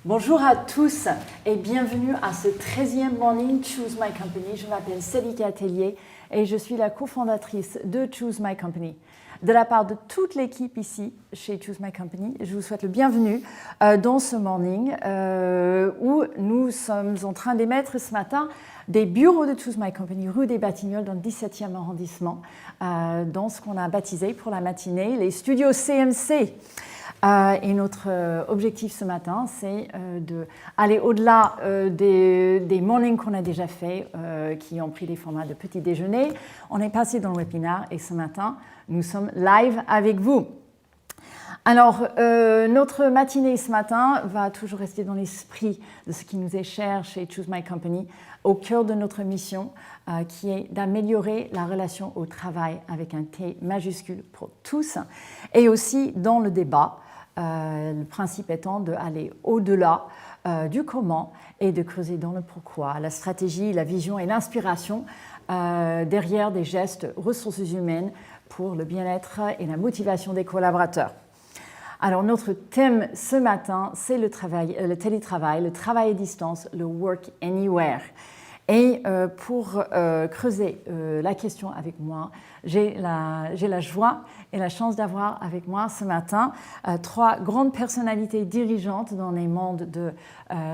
Bonjour à tous et bienvenue à ce 13e Morning Choose My Company. Je m'appelle Célika Tellier et je suis la cofondatrice de Choose My Company. De la part de toute l'équipe ici chez Choose My Company, je vous souhaite le bienvenu dans ce morning où nous sommes en train d'émettre ce matin des bureaux de Choose My Company rue des Batignolles dans le 17e arrondissement, dans ce qu'on a baptisé pour la matinée les studios CMC. Et notre objectif ce matin, c'est d'aller au-delà des mornings qu'on a déjà fait, qui ont pris des formats de petit déjeuner. On est passé dans le webinaire et ce matin, nous sommes live avec vous. Alors, notre matinée ce matin va toujours rester dans l'esprit de ce qui nous est cher chez Choose My Company, au cœur de notre mission, qui est d'améliorer la relation au travail avec un T majuscule pour tous, et aussi dans le débat, le principe étant d'aller au-delà du comment et de creuser dans le pourquoi, la stratégie, la vision et l'inspiration derrière des gestes ressources humaines pour le bien-être et la motivation des collaborateurs. Alors, notre thème ce matin, c'est le télétravail, le travail à distance, le work anywhere. Et pour creuser la question avec moi, j'ai la joie et la chance d'avoir avec moi ce matin trois grandes personnalités dirigeantes dans les mondes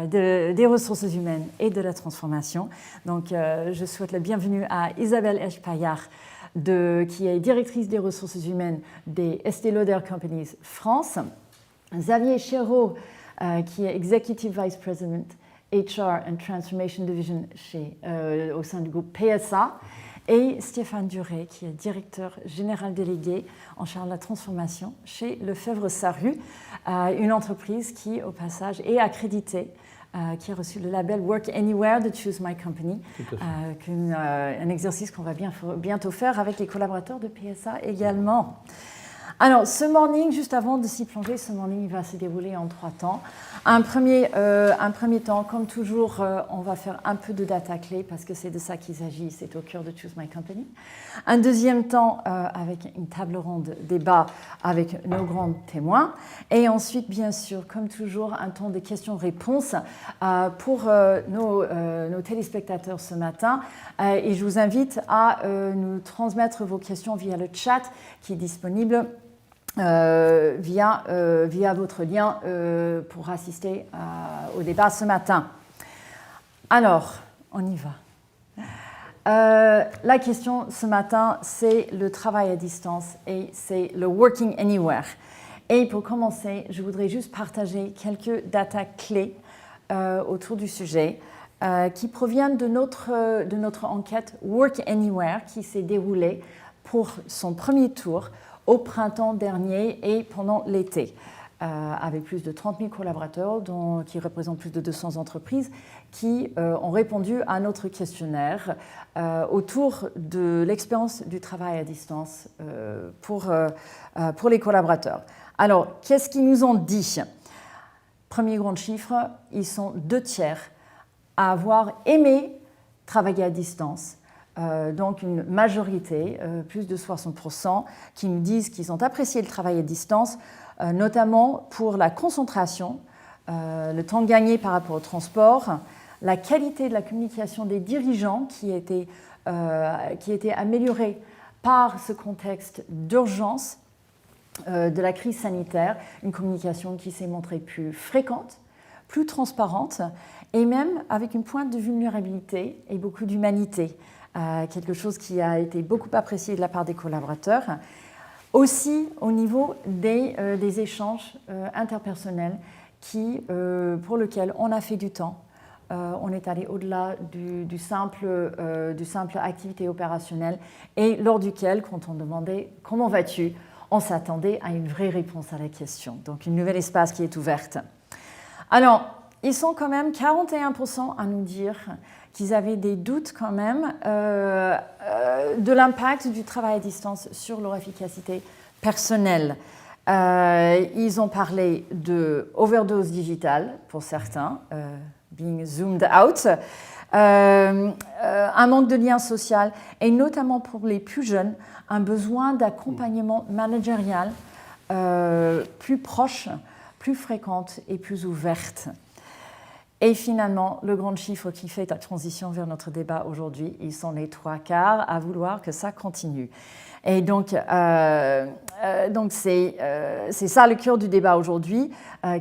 des ressources humaines et de la transformation. Donc, je souhaite la bienvenue à Isabelle Esch-Paillard, qui est directrice des ressources humaines des Estée Lauder Companies France, Xavier Chéreau, qui est Executive Vice President HR and Transformation Division au sein du groupe PSA, et Stéphane Duré, qui est directeur général délégué en charge de la transformation chez Lefebvre-Sarrut, une entreprise qui, au passage, est accréditée, qui a reçu le label Work Anywhere de Choose My Company, un exercice qu'on va bientôt faire avec les collaborateurs de PSA également. Alors, ce morning, juste avant de s'y plonger, ce morning va se dérouler en 3 temps. Un premier temps, comme toujours, on va faire un peu de data clé parce que c'est de ça qu'il s'agit, c'est au cœur de Choose My Company. Un deuxième temps avec une table ronde débat avec nos grands témoins. Et ensuite, bien sûr, comme toujours, un temps de questions-réponses pour nos téléspectateurs ce matin. Et je vous invite à nous transmettre vos questions via le chat qui est disponible via votre lien pour assister au débat ce matin. Alors, on y va. La question ce matin, c'est le travail à distance et c'est le working anywhere. Et pour commencer, je voudrais juste partager quelques data clés autour du sujet qui proviennent de notre enquête Work Anywhere qui s'est déroulée pour son premier tour au printemps dernier et pendant l'été, avec plus de 30 000 collaborateurs qui représentent plus de 200 entreprises qui ont répondu à notre questionnaire autour de l'expérience du travail à distance pour les collaborateurs. Alors, qu'est-ce qu'ils nous ont dit ? Premier grand chiffre, ils sont 2/3 à avoir aimé travailler à distance. Donc une majorité, plus de 60%, qui nous disent qu'ils ont apprécié le travail à distance, notamment pour la concentration, le temps gagné par rapport au transport, la qualité de la communication des dirigeants qui était améliorée par ce contexte d'urgence de la crise sanitaire, une communication qui s'est montrée plus fréquente, plus transparente et même avec une pointe de vulnérabilité et beaucoup d'humanité. Quelque chose qui a été beaucoup apprécié de la part des collaborateurs. Aussi au niveau des échanges interpersonnels pour lesquels on a fait du temps. On est allé au-delà du simple activité opérationnelle et lors duquel, quand on demandait « Comment vas-tu ?», on s'attendait à une vraie réponse à la question. Donc, une nouvelle espace qui est ouverte. Alors, ils sont quand même 41% à nous dire qu'ils avaient des doutes quand même de l'impact du travail à distance sur leur efficacité personnelle. Ils ont parlé de overdose digitale pour certains, being zoomed out, un manque de lien social et notamment pour les plus jeunes, un besoin d'accompagnement managérial plus proche, plus fréquente et plus ouverte. Et finalement, le grand chiffre qui fait la transition vers notre débat aujourd'hui, ils sont les 3/4 à vouloir que ça continue. Et donc c'est ça le cœur du débat aujourd'hui,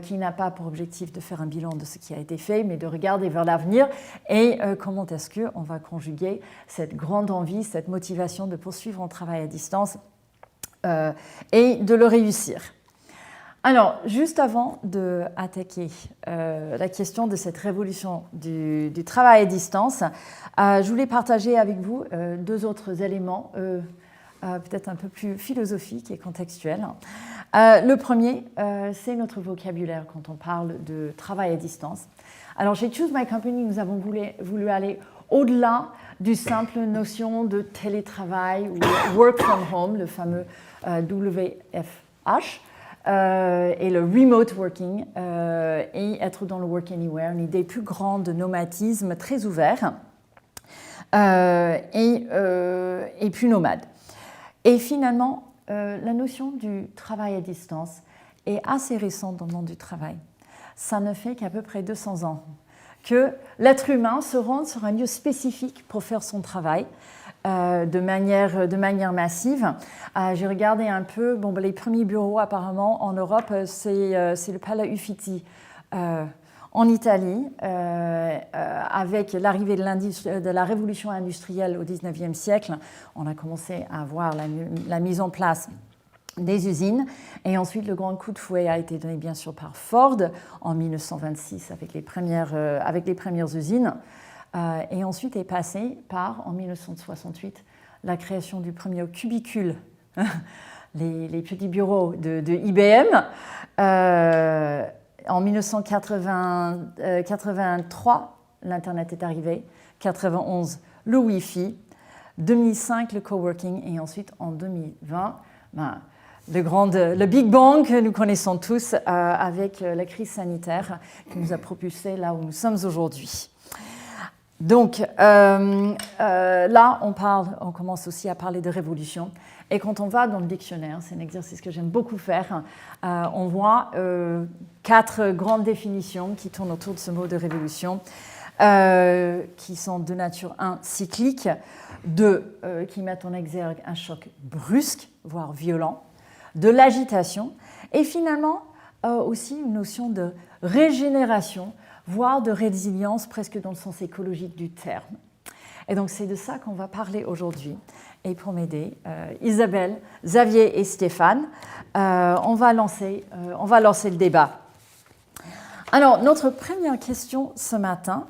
qui n'a pas pour objectif de faire un bilan de ce qui a été fait, mais de regarder vers l'avenir et comment est-ce qu'on va conjuguer cette grande envie, cette motivation de poursuivre un travail à distance et de le réussir. Alors, juste avant d'attaquer la question de cette révolution du travail à distance, je voulais partager avec vous deux autres éléments, peut-être un peu plus philosophiques et contextuels. Le premier, c'est notre vocabulaire quand on parle de travail à distance. Alors, chez Choose My Company, nous avons voulu aller au-delà du simple notion de télétravail ou work from home, le fameux WFH. Et le remote working et être dans le work anywhere, une idée plus grande de nomadisme très ouvert et plus nomade. Et finalement, la notion du travail à distance est assez récente dans le monde du travail. Ça ne fait qu'à peu près 200 ans que l'être humain se rend sur un lieu spécifique pour faire son travail. De manière massive. J'ai regardé un peu, les premiers bureaux apparemment en Europe, c'est le Palais Uffizi en Italie, avec l'arrivée de la révolution industrielle au XIXe siècle. On a commencé à voir la mise en place des usines et ensuite le grand coup de fouet a été donné bien sûr par Ford en 1926 avec les premières usines. Et ensuite est passé par, en 1968, la création du premier cubicule, les petits bureaux de IBM. En 1983, l'Internet est arrivé. 91, le Wi-Fi. 2005, le coworking. Et ensuite, en 2020, le Big Bang que nous connaissons tous avec la crise sanitaire qui nous a propulsés là où nous sommes aujourd'hui. Donc là, on commence aussi à parler de révolution. Et quand on va dans le dictionnaire, c'est un exercice que j'aime beaucoup faire, on voit 4 grandes définitions qui tournent autour de ce mot de révolution, qui sont de nature 1, cyclique, 2, qui mettent en exergue un choc brusque, voire violent, de l'agitation, et finalement aussi une notion de régénération, voire de résilience presque dans le sens écologique du terme. Et donc c'est de ça qu'on va parler aujourd'hui. Et pour m'aider, Isabelle, Xavier et Stéphane, on va lancer le débat. Alors notre première question ce matin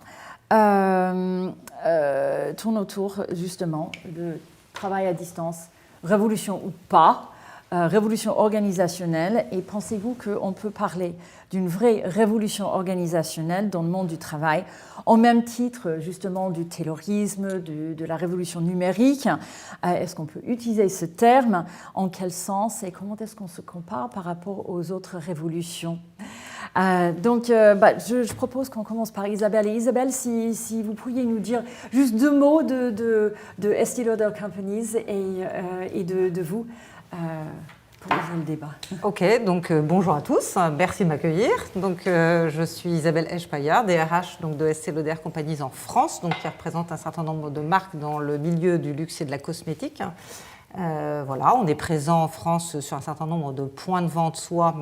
tourne autour justement de travail à distance, révolution ou pas, révolution organisationnelle. Et pensez-vous qu'on peut parler d'une vraie révolution organisationnelle dans le monde du travail, au même titre justement du taylorisme, de la révolution numérique? Est-ce qu'on peut utiliser ce terme? En quel sens? Et comment est-ce qu'on se compare par rapport aux autres révolutions? Je propose qu'on commence par Isabelle. Et Isabelle, si vous pourriez nous dire juste 2 mots de Estée Lauder Companies et de vous pour ouvrir le débat. Ok, donc bonjour à tous, merci de m'accueillir. Donc je suis Isabelle Esch-Paillard, DRH donc, de Estée Lauder Companies en France, donc qui représente un certain nombre de marques dans le milieu du luxe et de la cosmétique. Voilà, on est présent en France sur un certain nombre de points de vente, soit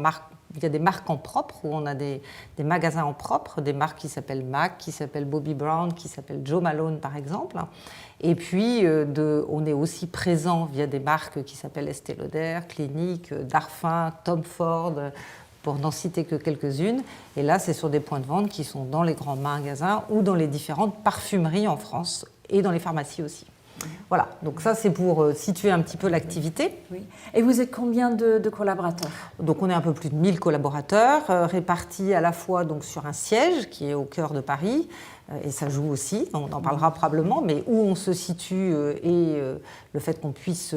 il y a des marques en propre, où on a des magasins en propre, des marques qui s'appellent MAC, qui s'appellent Bobbi Brown, qui s'appellent Jo Malone par exemple. Et puis on est aussi présent via des marques qui s'appellent Estée Lauder, Clinique, Darphin, Tom Ford, pour n'en citer que quelques-unes. Et là, c'est sur des points de vente qui sont dans les grands magasins ou dans les différentes parfumeries en France et dans les pharmacies aussi. Voilà, donc ça c'est pour situer un petit peu l'activité. Oui. Et vous êtes combien de collaborateurs? Donc on est un peu plus de 1000 collaborateurs, répartis à la fois donc, sur un siège qui est au cœur de Paris, et ça joue aussi, on en parlera probablement, mais où on se situe et le fait qu'on puisse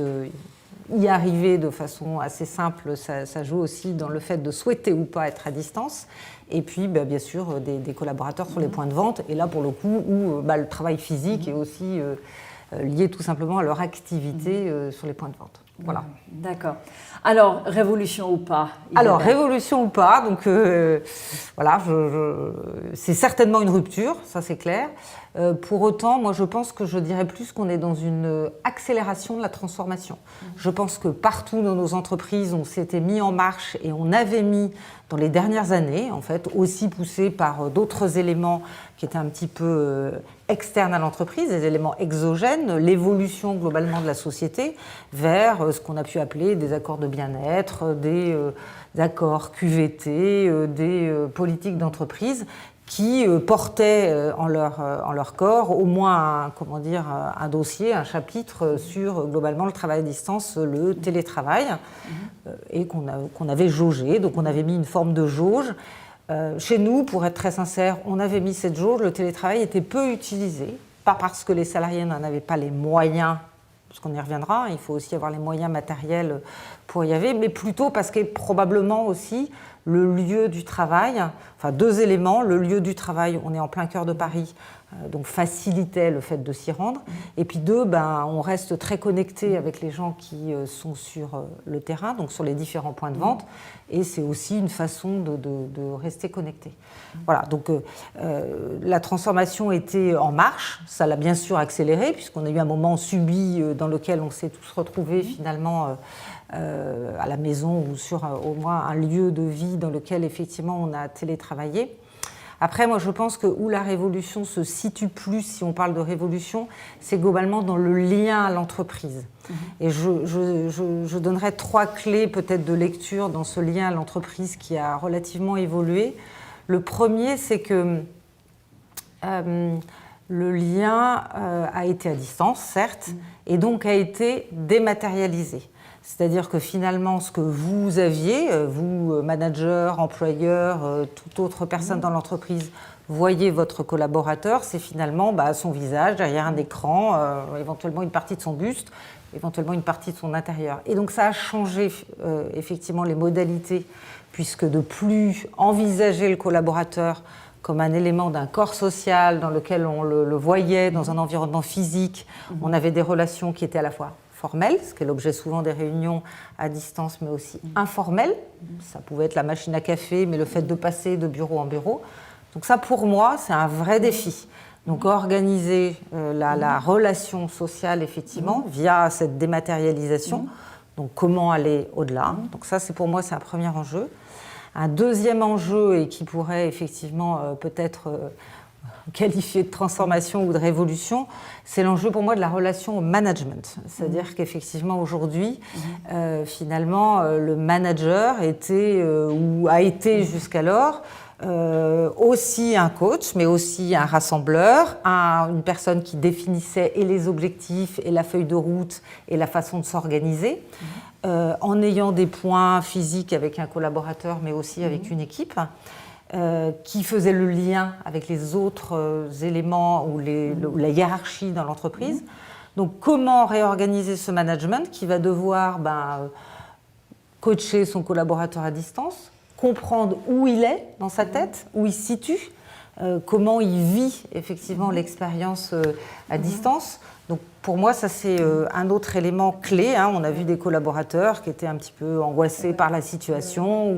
y arriver de façon assez simple, ça joue aussi dans le fait de souhaiter ou pas être à distance. Et puis, bien sûr, des collaborateurs sur les points de vente, et là pour le coup, où le travail physique est aussi liées tout simplement à leur activité sur les points de vente. Voilà. D'accord. Alors, révolution ou pas, Isabelle? Alors, révolution ou pas, donc voilà, c'est certainement une rupture, ça c'est clair. Pour autant, moi je pense que je dirais plus qu'on est dans une accélération de la transformation. Je pense que partout dans nos entreprises, on s'était mis en marche et on avait mis dans les dernières années, en fait, aussi poussé par d'autres éléments qui étaient un petit peu externes à l'entreprise, des éléments exogènes, l'évolution globalement de la société vers ce qu'on a pu appeler des accords de bien-être, des accords QVT, des politiques d'entreprise qui portaient en leur corps au moins un dossier, un chapitre sur globalement le travail à distance, le télétravail, et qu'on avait jaugé, donc on avait mis une forme de jauge. Chez nous, pour être très sincère, on avait mis cette jauge, le télétravail était peu utilisé, pas parce que les salariés n'en avaient pas les moyens, parce qu'on y reviendra, il faut aussi avoir les moyens matériels pour y aller, mais plutôt parce que probablement aussi le lieu du travail, enfin deux éléments, le lieu du travail, on est en plein cœur de Paris, donc facilitait le fait de s'y rendre, et puis deux, on reste très connecté avec les gens qui sont sur le terrain, donc sur les différents points de vente, et c'est aussi une façon de rester connecté. Voilà, donc la transformation était en marche, ça l'a bien sûr accéléré, puisqu'on a eu un moment subi dans lequel on s'est tous retrouvés finalement à la maison ou sur au moins un lieu de vie dans lequel effectivement on a télétravaillé. Après, moi je pense que où la révolution se situe plus, si on parle de révolution, c'est globalement dans le lien à l'entreprise. Et je donnerais 3 clés peut-être de lecture dans ce lien à l'entreprise qui a relativement évolué. Le premier, c'est que le lien a été à distance, certes, et donc a été dématérialisé. C'est-à-dire que finalement, ce que vous aviez, vous, manager, employeur, toute autre personne dans l'entreprise, voyez votre collaborateur, c'est finalement son visage derrière un écran, éventuellement une partie de son buste, éventuellement une partie de son intérieur. Et donc ça a changé effectivement les modalités, puisque de plus envisager le collaborateur comme un élément d'un corps social dans lequel on le voyait dans un environnement physique, on avait des relations qui étaient à la fois formelles, ce qui est l'objet souvent des réunions à distance, mais aussi informelles. Ça pouvait être la machine à café, mais le fait de passer de bureau en bureau. Donc ça, pour moi, c'est un vrai défi. Donc organiser la relation sociale, effectivement, via cette dématérialisation. Donc comment aller au-delà. Donc ça, pour moi, c'est un premier enjeu. Un deuxième enjeu, et qui pourrait effectivement peut-être qualifié de transformation ou de révolution, c'est l'enjeu pour moi de la relation au management. C'est-à-dire qu'effectivement aujourd'hui, finalement, le manager était ou a été jusqu'alors aussi un coach, mais aussi un rassembleur, une personne qui définissait et les objectifs et la feuille de route et la façon de s'organiser, en ayant des points physiques avec un collaborateur, mais aussi avec une équipe. Qui faisait le lien avec les autres éléments ou la hiérarchie dans l'entreprise. Donc, comment réorganiser ce management qui va devoir coacher son collaborateur à distance, comprendre où il est dans sa tête, où il se situe, comment il vit effectivement l'expérience à distance. Donc, pour moi, ça c'est un autre élément clé. On a vu des collaborateurs qui étaient un petit peu angoissés par la situation.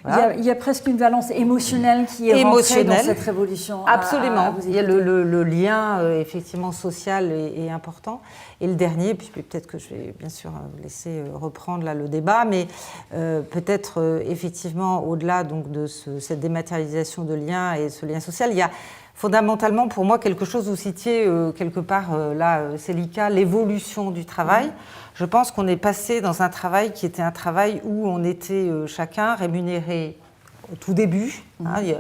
Voilà. Il y a presque une valence émotionnelle qui est rentrée dans cette révolution. Absolument. Il y a le lien effectivement social est important. Et le dernier, puis peut-être que je vais bien sûr vous laisser reprendre là le débat, mais peut-être effectivement au-delà donc de cette dématérialisation de liens et ce lien social, il y a fondamentalement, pour moi, quelque chose, vous citiez quelque part, là, Célica, l'évolution du travail. Je pense qu'on est passé dans un travail qui était un travail où on était chacun rémunéré au tout début, il y a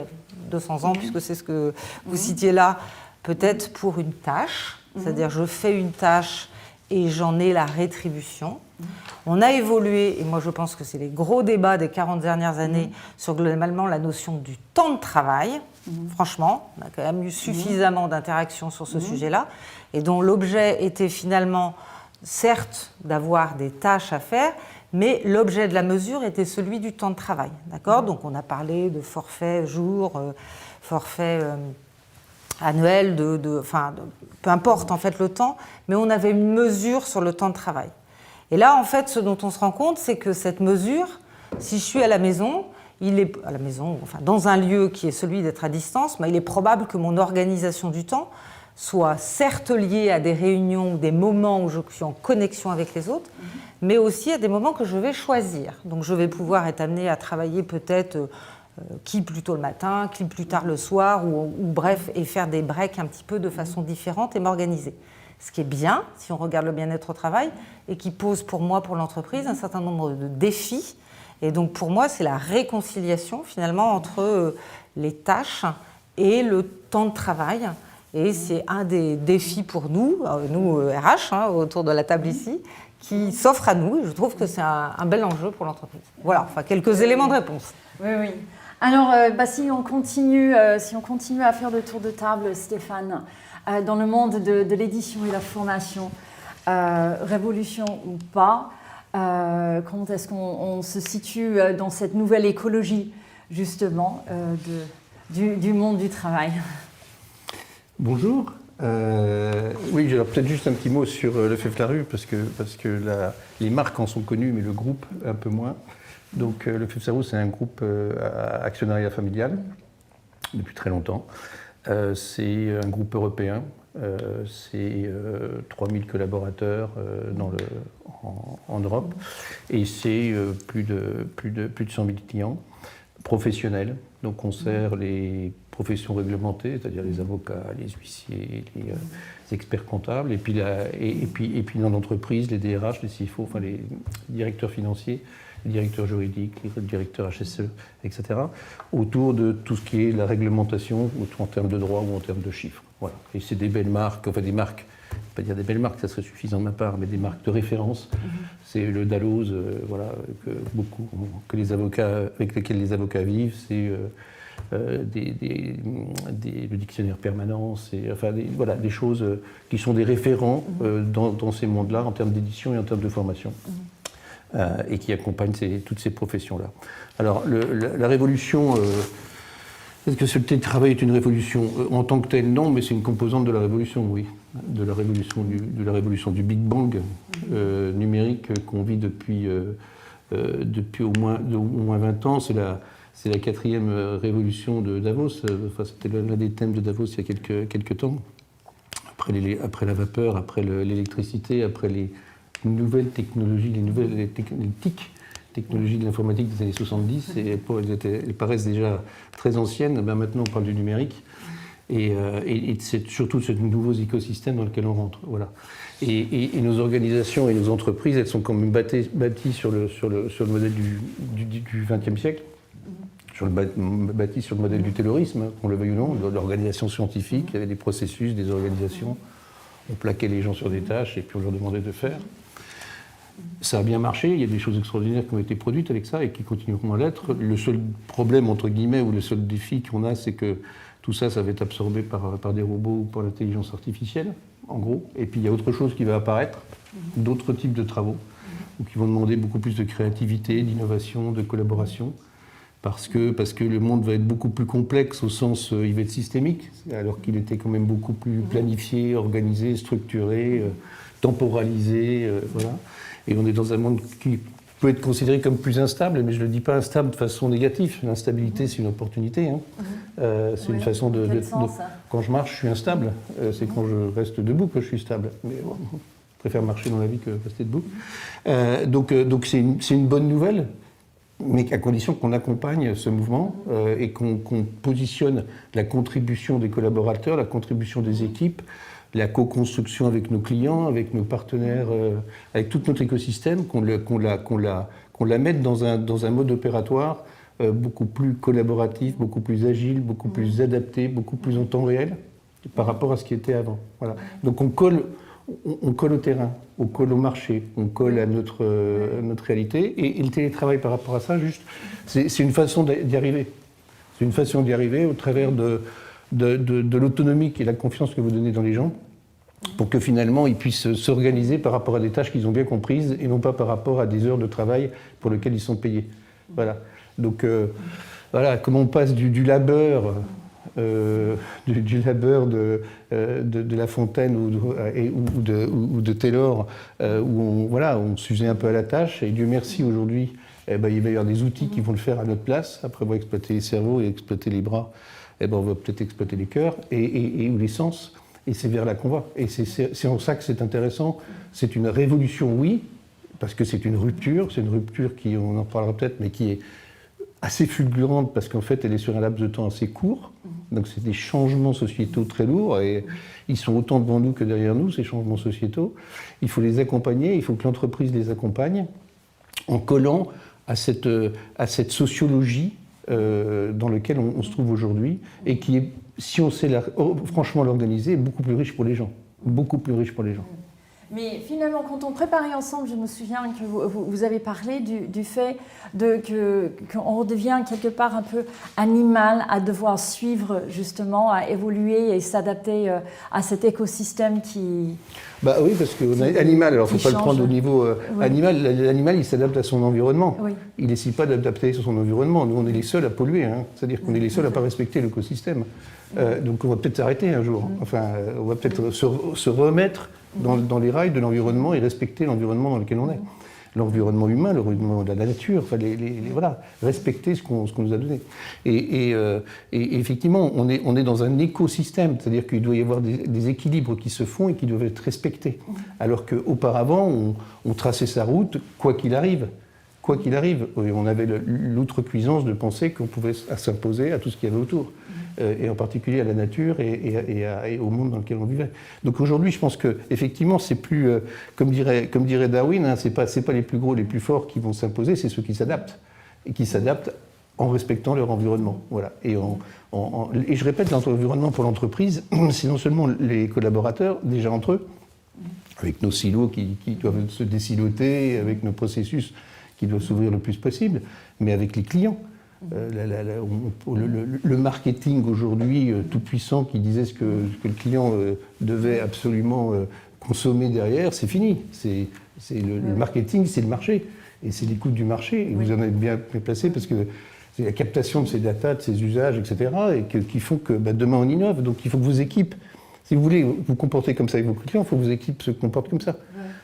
200 ans, puisque c'est ce que vous citiez là, peut-être pour une tâche, c'est-à-dire je fais une tâche et j'en ai la rétribution. On a évolué, et moi je pense que c'est les gros débats des 40 dernières années sur globalement la notion du temps de travail. Franchement, on a quand même eu suffisamment d'interactions sur ce sujet-là, et dont l'objet était finalement, certes, d'avoir des tâches à faire, mais l'objet de la mesure était celui du temps de travail. D'accord ? Donc on a parlé de forfait jour, forfait annuel, peu importe en fait le temps, mais on avait une mesure sur le temps de travail. Et là, en fait, ce dont on se rend compte, c'est que cette mesure, si je suis à la maison, dans un lieu qui est celui d'être à distance, il est probable que mon organisation du temps soit certes liée à des réunions ou des moments où je suis en connexion avec les autres, mais aussi à des moments que je vais choisir. Donc je vais pouvoir être amenée à travailler peut-être qui plus tôt le matin, qui plus tard le soir, ou bref, et faire des breaks un petit peu de façon différente et m'organiser. Ce qui est bien, si on regarde le bien-être au travail, et qui pose pour moi, pour l'entreprise, un certain nombre de défis. Et donc pour moi, c'est la réconciliation finalement entre les tâches et le temps de travail. Et c'est un des défis pour nous RH, autour de la table ici, qui s'offre à nous. Et je trouve que c'est un bel enjeu pour l'entreprise. Voilà, quelques éléments de réponse. Oui. Alors, si on continue à faire le tour de table, Stéphane, dans le monde de l'édition et la formation, révolution ou pas, comment est-ce qu'on se situe dans cette nouvelle écologie, justement, du monde du travail? Bonjour. Oui, alors peut-être juste un petit mot sur le FEFLARU, parce que les marques en sont connues, mais le groupe un peu moins. Donc le FEFSARU, c'est un groupe actionnariat familial depuis très longtemps. C'est un groupe européen. C'est 3000 collaborateurs en Europe et c'est plus de 100 000 clients professionnels. Donc on sert les professions réglementées, c'est-à-dire les avocats, les huissiers, les experts comptables, et puis dans l'entreprise, les DRH, les CFO, enfin les directeurs financiers, les directeurs juridiques, les directeurs HSE, etc., autour de tout ce qui est la réglementation, en termes de droit ou en termes de chiffres. Voilà. Et c'est des belles marques, enfin des marques, je ne vais pas dire des belles marques, ça serait suffisant de ma part, mais des marques de référence. C'est le Dalloz, que les avocats, avec lesquels les avocats vivent, c'est le dictionnaire permanent, des choses qui sont des référents dans ces mondes-là en termes d'édition et en termes de formation. Et qui accompagnent toutes ces professions-là. Alors, la révolution, est-ce que ce télétravail est une révolution? En tant que telle, non, mais c'est une composante de la révolution, oui. De la révolution du Big Bang numérique qu'on vit depuis au moins 20 ans. C'est la 4e révolution de Davos. C'était l'un des thèmes de Davos il y a quelques temps. Après la vapeur, après l'électricité, après les nouvelles technologies, les TIC, technologies de l'informatique des années 70, et elles paraissent déjà très anciennes. Maintenant, on parle du numérique, et c'est surtout ce nouveau écosystème dans lequel on rentre. Voilà. Et nos organisations et nos entreprises, elles sont quand même bâties sur le modèle du XXe siècle, bâties sur le modèle du taylorisme, qu'on le veuille ou non, de l'organisation scientifique. Il y avait des processus, des organisations. On plaquait les gens sur des tâches et puis on leur demandait de faire. Ça a bien marché, il y a des choses extraordinaires qui ont été produites avec ça et qui continueront à l'être. Le seul problème, entre guillemets, ou le seul défi qu'on a, c'est que tout ça, ça va être absorbé par des robots ou par l'intelligence artificielle, en gros. Et puis il y a autre chose qui va apparaître, d'autres types de travaux, ou qui vont demander beaucoup plus de créativité, d'innovation, de collaboration, parce que le monde va être beaucoup plus complexe au sens, il va être systémique, alors qu'il était quand même beaucoup plus planifié, organisé, structuré, temporalisé, voilà. Et on est dans un monde qui peut être considéré comme plus instable, mais je ne le dis pas instable de façon négative. L'instabilité, c'est une opportunité. C'est une façon de quand je marche, je suis instable. C'est quand je reste debout que je suis stable. Mais bon, je préfère marcher dans la vie que rester debout. Donc c'est une bonne nouvelle, mais à condition qu'on accompagne ce mouvement et qu'on positionne la contribution des collaborateurs, la contribution des équipes, la co-construction avec nos clients, avec nos partenaires, avec tout notre écosystème, qu'on la mette dans un mode opératoire beaucoup plus collaboratif, beaucoup plus agile, beaucoup plus adapté, beaucoup plus en temps réel par rapport à ce qui était avant. Voilà. Donc on colle au terrain, on colle au marché, on colle à notre réalité. Et le télétravail par rapport à ça, juste, c'est une façon d'y arriver. C'est une façon d'y arriver au travers de l'autonomie et la confiance que vous donnez dans les gens, pour que finalement ils puissent s'organiser par rapport à des tâches qu'ils ont bien comprises et non pas par rapport à des heures de travail pour lesquelles ils sont payés. Voilà. Donc voilà, comment on passe du labeur du labeur de La Fontaine ou de Taylor, où on s'usait un peu à la tâche. Et Dieu merci, aujourd'hui, il va y avoir des outils qui vont le faire à notre place. Après avoir exploité les cerveaux et exploité les bras, on va peut-être exploiter les cœurs ou les sens. Et c'est vers là qu'on va. Et c'est en ça que c'est intéressant. C'est une révolution, oui, parce que c'est une rupture. C'est une rupture qui, on en parlera peut-être, mais qui est assez fulgurante parce qu'en fait, elle est sur un laps de temps assez court. Donc c'est des changements sociétaux très lourds et ils sont autant devant nous que derrière nous, ces changements sociétaux. Il faut les accompagner, il faut que l'entreprise les accompagne en collant à cette sociologie dans laquelle on se trouve aujourd'hui et qui est, si on sait franchement l'organiser, beaucoup plus riche pour les gens. Beaucoup plus riche pour les gens. Mais finalement, quand on préparait ensemble, je me souviens que vous avez parlé du fait qu'on redevient quelque part un peu animal à devoir suivre, justement, à évoluer et s'adapter à cet écosystème qui... Bah oui, parce qu'on est animal, alors il ne faut pas le prendre au niveau animal. L'animal, il s'adapte à son environnement. Oui. Il n'essaie pas d'adapter sur son environnement. Nous, on est les seuls à polluer, hein. C'est-à-dire qu'on est les seuls à ne pas respecter l'écosystème. Donc on va peut-être s'arrêter un jour. Enfin, on va peut-être se remettre dans les rails de l'environnement et respecter l'environnement dans lequel on est. L'environnement humain, l'environnement de la nature, enfin voilà, respecter ce qu'on nous a donné. Et effectivement, on est dans un écosystème, c'est-à-dire qu'il doit y avoir des équilibres qui se font et qui doivent être respectés. Alors qu'auparavant, on traçait sa route, quoi qu'il arrive. Quoi qu'il arrive, on avait l'outrecuidance de penser qu'on pouvait s'imposer à tout ce qu'il y avait autour, et en particulier à la nature et au monde dans lequel on vivait. Donc aujourd'hui, je pense qu'effectivement, c'est plus, comme dirait Darwin, hein, c'est pas les plus gros, les plus forts qui vont s'imposer, c'est ceux qui s'adaptent, et qui s'adaptent en respectant leur environnement. Voilà. Et je répète, l'environnement pour l'entreprise, c'est non seulement les collaborateurs, déjà entre eux, avec nos silos qui doivent se désiloter, avec nos processus qui doivent s'ouvrir le plus possible, mais avec les clients. Le marketing aujourd'hui tout puissant qui disait ce que le client devait absolument consommer derrière, c'est fini. Le marketing, c'est le marché. Et c'est l'écoute du marché. Et vous en êtes bien placé parce que c'est la captation de ces datas, de ces usages, etc. et qui font que demain on innove. Donc il faut que vos équipes, si vous voulez vous comporter comme ça avec vos clients, il faut que vos équipes se comportent comme ça.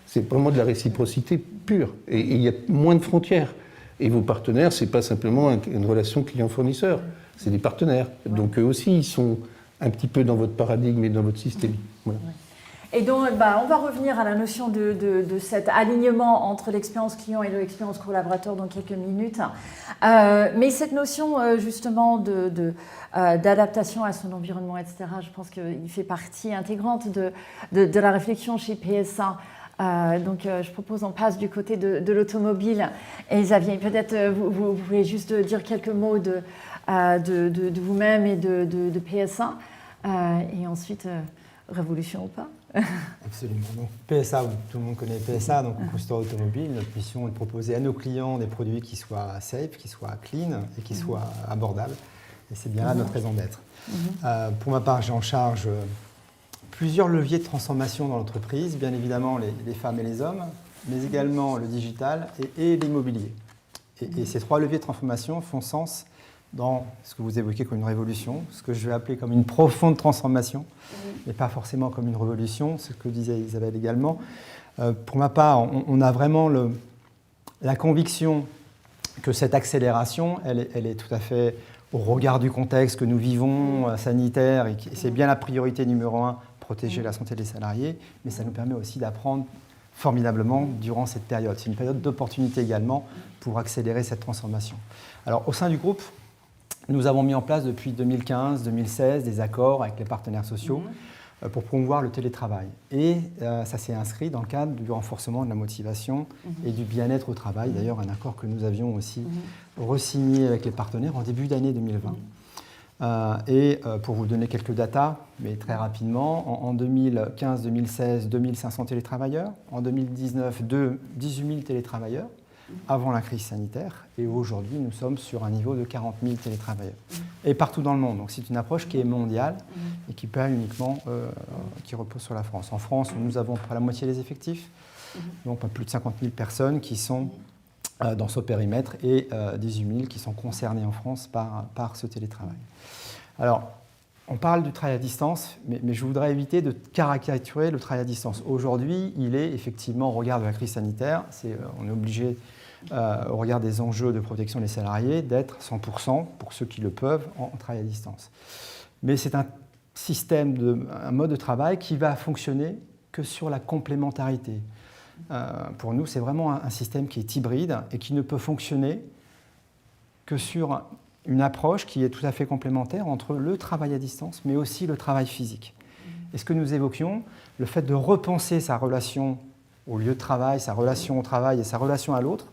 C'est vraiment de la réciprocité pure. Et il y a moins de frontières. Et vos partenaires, ce n'est pas simplement une relation client-fournisseur, c'est des partenaires. Donc eux aussi, ils sont un petit peu dans votre paradigme et dans votre système. Voilà. Et donc, on va revenir à la notion de cet alignement entre l'expérience client et l'expérience collaborateur dans quelques minutes. Mais cette notion, justement, d'adaptation à son environnement, etc., je pense qu'il fait partie intégrante de la réflexion chez PSA. Donc, je propose qu'on passe du côté de l'automobile. Et Xavier, peut-être vous pouvez juste dire quelques mots de vous-même et de PSA. Et ensuite, révolution ou pas? Absolument. Donc, PSA, tout le monde connaît PSA, donc constructeur automobile. Notre mission est de proposer à nos clients des produits qui soient safe, qui soient clean et qui soient abordables. Et c'est bien là notre raison d'être. Pour ma part, j'ai en charge plusieurs leviers de transformation dans l'entreprise, bien évidemment les femmes et les hommes, mais également le digital et l'immobilier. Et ces trois leviers de transformation font sens dans ce que vous évoquez comme une révolution, ce que je vais appeler comme une profonde transformation, mais pas forcément comme une révolution, ce que disait Isabelle également. Pour ma part, on a vraiment la conviction que cette accélération, elle est tout à fait au regard du contexte que nous vivons, sanitaire, et c'est bien la priorité numéro 1, protéger la santé des salariés, mais ça nous permet aussi d'apprendre formidablement durant cette période. C'est une période d'opportunité également pour accélérer cette transformation. Alors, au sein du groupe, nous avons mis en place depuis 2015-2016 des accords avec les partenaires sociaux pour promouvoir le télétravail. Et ça s'est inscrit dans le cadre du renforcement de la motivation et du bien-être au travail. D'ailleurs, un accord que nous avions aussi re-signé avec les partenaires en début d'année 2020. Pour vous donner quelques datas, mais très rapidement, en 2015-2016, 2500 télétravailleurs. En 2019, 18 000 télétravailleurs avant la crise sanitaire. Et aujourd'hui, nous sommes sur un niveau de 40 000 télétravailleurs. Et partout dans le monde. Donc c'est une approche qui est mondiale et qui pas uniquement, qui repose sur la France. En France, nous avons près la moitié des effectifs, donc plus de 50 000 personnes qui sont dans ce périmètre et 18 000 qui sont concernées en France par ce télétravail. Alors, On parle du travail à distance, mais je voudrais éviter de caricaturer le travail à distance. Aujourd'hui, il est effectivement, au regard de la crise sanitaire, on est obligé, au regard des enjeux de protection des salariés, d'être 100%, pour ceux qui le peuvent, en travail à distance. Mais c'est un mode de travail qui va fonctionner que sur la complémentarité. Pour nous, c'est vraiment un système qui est hybride et qui ne peut fonctionner que sur une approche qui est tout à fait complémentaire entre le travail à distance, mais aussi le travail physique. Et ce que nous évoquions, le fait de repenser sa relation au lieu de travail, sa relation au travail et sa relation à l'autre,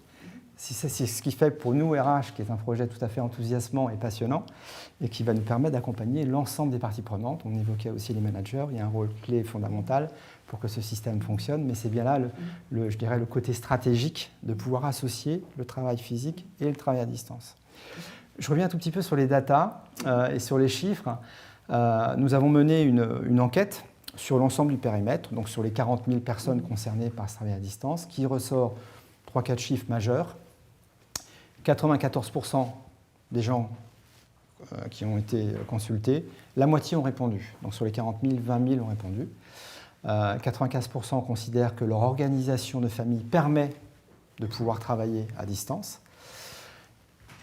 c'est ce qui fait pour nous, RH, qui est un projet tout à fait enthousiasmant et passionnant, et qui va nous permettre d'accompagner l'ensemble des parties prenantes. On évoquait aussi les managers, il y a un rôle clé fondamental pour que ce système fonctionne, mais c'est bien là, je dirais, le côté stratégique de pouvoir associer le travail physique et le travail à distance. Je reviens un tout petit peu sur les datas et sur les chiffres. Nous avons mené une enquête sur l'ensemble du périmètre, donc sur les 40 000 personnes concernées par ce travail à distance, qui ressort 3-4 chiffres majeurs. 94% des gens qui ont été consultés, la moitié ont répondu. Donc sur les 40 000, 20 000 ont répondu. 95% considèrent que leur organisation de famille permet de pouvoir travailler à distance.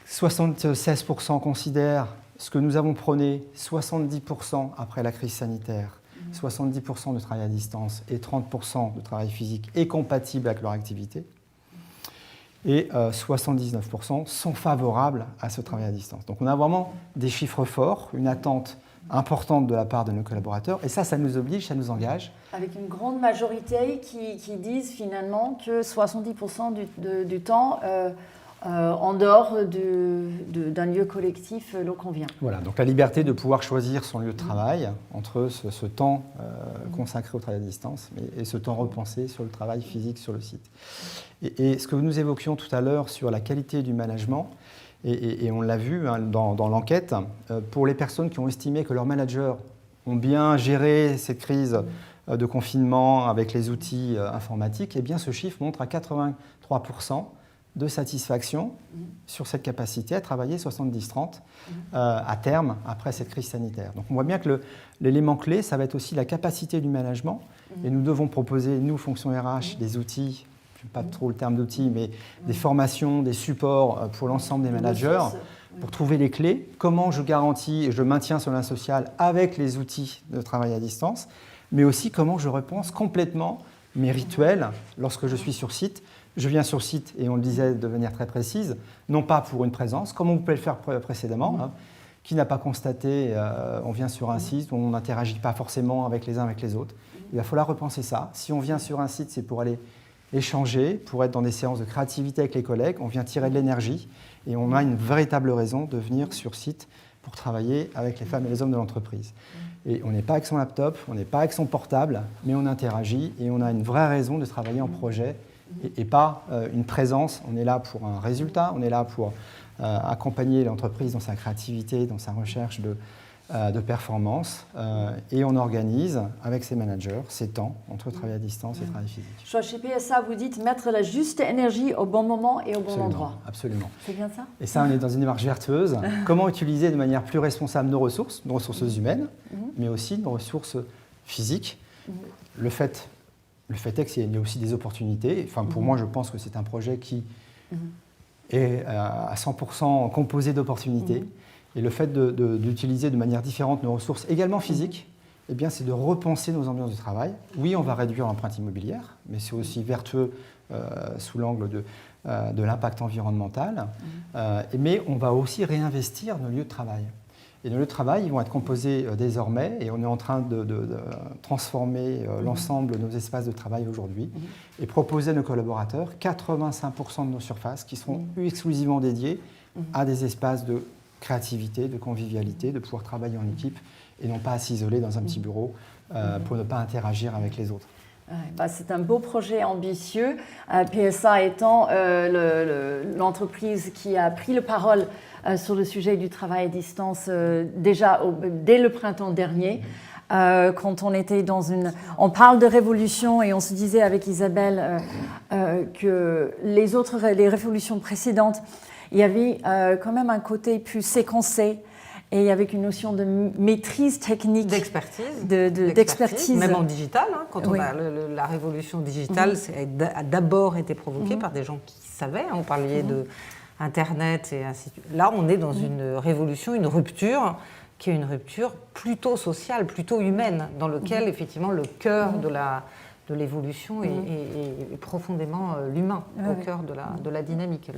76% considèrent ce que nous avons prôné, 70% après la crise sanitaire, 70% de travail à distance et 30% de travail physique est compatible avec leur activité. Et 79% sont favorables à ce travail à distance. Donc on a vraiment des chiffres forts, une attente importante de la part de nos collaborateurs. Et ça nous oblige, ça nous engage. Avec une grande majorité qui disent finalement que 70% du temps en dehors d'un lieu collectif leur convient. Voilà, donc la liberté de pouvoir choisir son lieu de travail entre ce temps consacré au travail à distance et ce temps repensé sur le travail physique sur le site. Et ce que nous évoquions tout à l'heure sur la qualité du management, et on l'a vu dans l'enquête, pour les personnes qui ont estimé que leurs managers ont bien géré cette crise de confinement avec les outils informatiques, eh bien ce chiffre montre à 83% de satisfaction sur cette capacité à travailler 70-30 à terme après cette crise sanitaire. Donc on voit bien que l'élément clé, ça va être aussi la capacité du management. Et nous devons proposer, nous, fonction RH, des outils, je n'aime pas trop le terme d'outils, mais des formations, des supports pour l'ensemble des managers, pour trouver les clés. Comment je garantis et je maintiens ce lien social avec les outils de travail à distance, mais aussi comment je repense complètement mes rituels lorsque je suis sur site. Je viens sur site, et on le disait de manière très précise, non pas pour une présence, comme on pouvait le faire précédemment. Qui n'a pas constaté, on vient sur un site où on n'interagit pas forcément avec les uns avec les autres. Il va falloir repenser ça. Si on vient sur un site, c'est pour aller échanger, pour être dans des séances de créativité avec les collègues, on vient tirer de l'énergie, et on a une véritable raison de venir sur site pour travailler avec les femmes et les hommes de l'entreprise. Et on n'est pas avec son laptop, on n'est pas avec son portable, mais on interagit, et on a une vraie raison de travailler en projet, et pas une présence. On est là pour un résultat, on est là pour accompagner l'entreprise dans sa créativité, dans sa recherche de performance, et on organise avec ses managers ces temps entre travail à distance et travail physique. Je vois chez PSA, vous dites mettre la juste énergie au bon moment et au bon endroit. Absolument. C'est bien ça? Et ça, on est dans une démarche vertueuse. Comment utiliser de manière plus responsable nos ressources humaines, mais aussi nos ressources physiques. Le fait est qu'il y a aussi des opportunités. Enfin, pour moi, je pense que c'est un projet qui est à 100% composé d'opportunités. Et le fait d'utiliser de manière différente nos ressources, également physiques, eh bien, c'est de repenser nos ambiances de travail. Oui, on va réduire l'empreinte immobilière, mais c'est aussi vertueux sous l'angle de l'impact environnemental. Mais on va aussi réinvestir nos lieux de travail. Et nos lieux de travail, ils vont être composés désormais, et on est en train de transformer l'ensemble de nos espaces de travail aujourd'hui, et proposer à nos collaborateurs 85% de nos surfaces qui seront exclusivement dédiées à des espaces de créativité, de convivialité, de pouvoir travailler en équipe, et non pas à s'isoler dans un petit bureau pour ne pas interagir avec les autres. C'est un beau projet ambitieux, PSA étant l'entreprise qui a pris la parole sur le sujet du travail à distance dès le printemps dernier. Quand on était on parle de révolution, et on se disait avec Isabelle que les révolutions précédentes, il y avait quand même un côté plus séquencé et avec une notion de maîtrise technique. D'expertise. Même en digital, hein, quand on Oui. a la révolution digitale, a d'abord été provoquée par des gens qui savaient. Hein, on parlait de Internet et ainsi de suite. Là, on est dans une révolution, une rupture qui est une rupture plutôt sociale, plutôt humaine, dans laquelle, effectivement, le cœur de l'évolution est profondément l'humain, au cœur de la dynamique.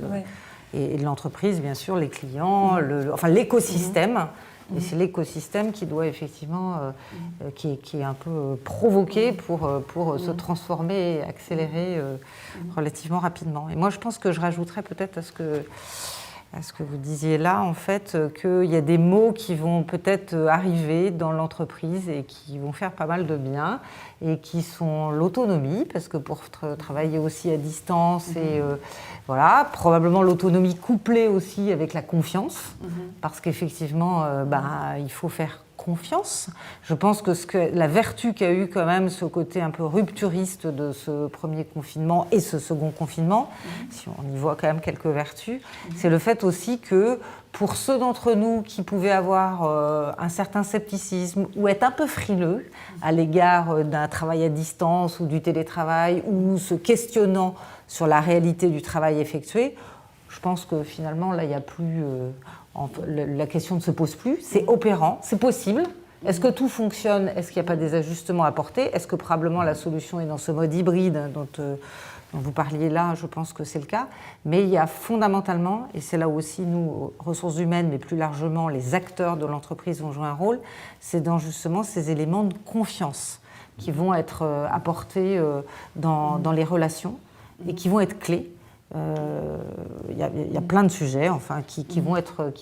Et de l'entreprise, bien sûr, les clients, l'écosystème. Et c'est l'écosystème qui doit effectivement, qui est un peu provoqué pour se transformer et accélérer relativement rapidement. Et moi, je pense que je rajouterais peut-être à ce que vous disiez là, en fait, qu'il y a des mots qui vont peut-être arriver dans l'entreprise et qui vont faire pas mal de bien, et qui sont l'autonomie, parce que pour travailler aussi à distance, et voilà, probablement l'autonomie couplée aussi avec la confiance, parce qu'effectivement, il faut faire confiance. Je pense que la vertu qu'a eu quand même ce côté un peu rupturiste de ce premier confinement et ce second confinement, si on y voit quand même quelques vertus, c'est le fait aussi que pour ceux d'entre nous qui pouvaient avoir un certain scepticisme ou être un peu frileux à l'égard d'un travail à distance ou du télétravail, ou se questionnant sur la réalité du travail effectué, je pense que finalement là il n'y a plus... la question ne se pose plus, c'est opérant, c'est possible. Est-ce que tout fonctionne? Est-ce qu'il n'y a pas des ajustements à apporter? Est-ce que probablement la solution est dans ce mode hybride dont vous parliez là? Je pense que c'est le cas. Mais il y a fondamentalement, et c'est là où aussi nous, ressources humaines, mais plus largement les acteurs de l'entreprise vont jouer un rôle, c'est dans justement ces éléments de confiance qui vont être apportés dans les relations et qui vont être clés. Il y a plein de sujets qui vont être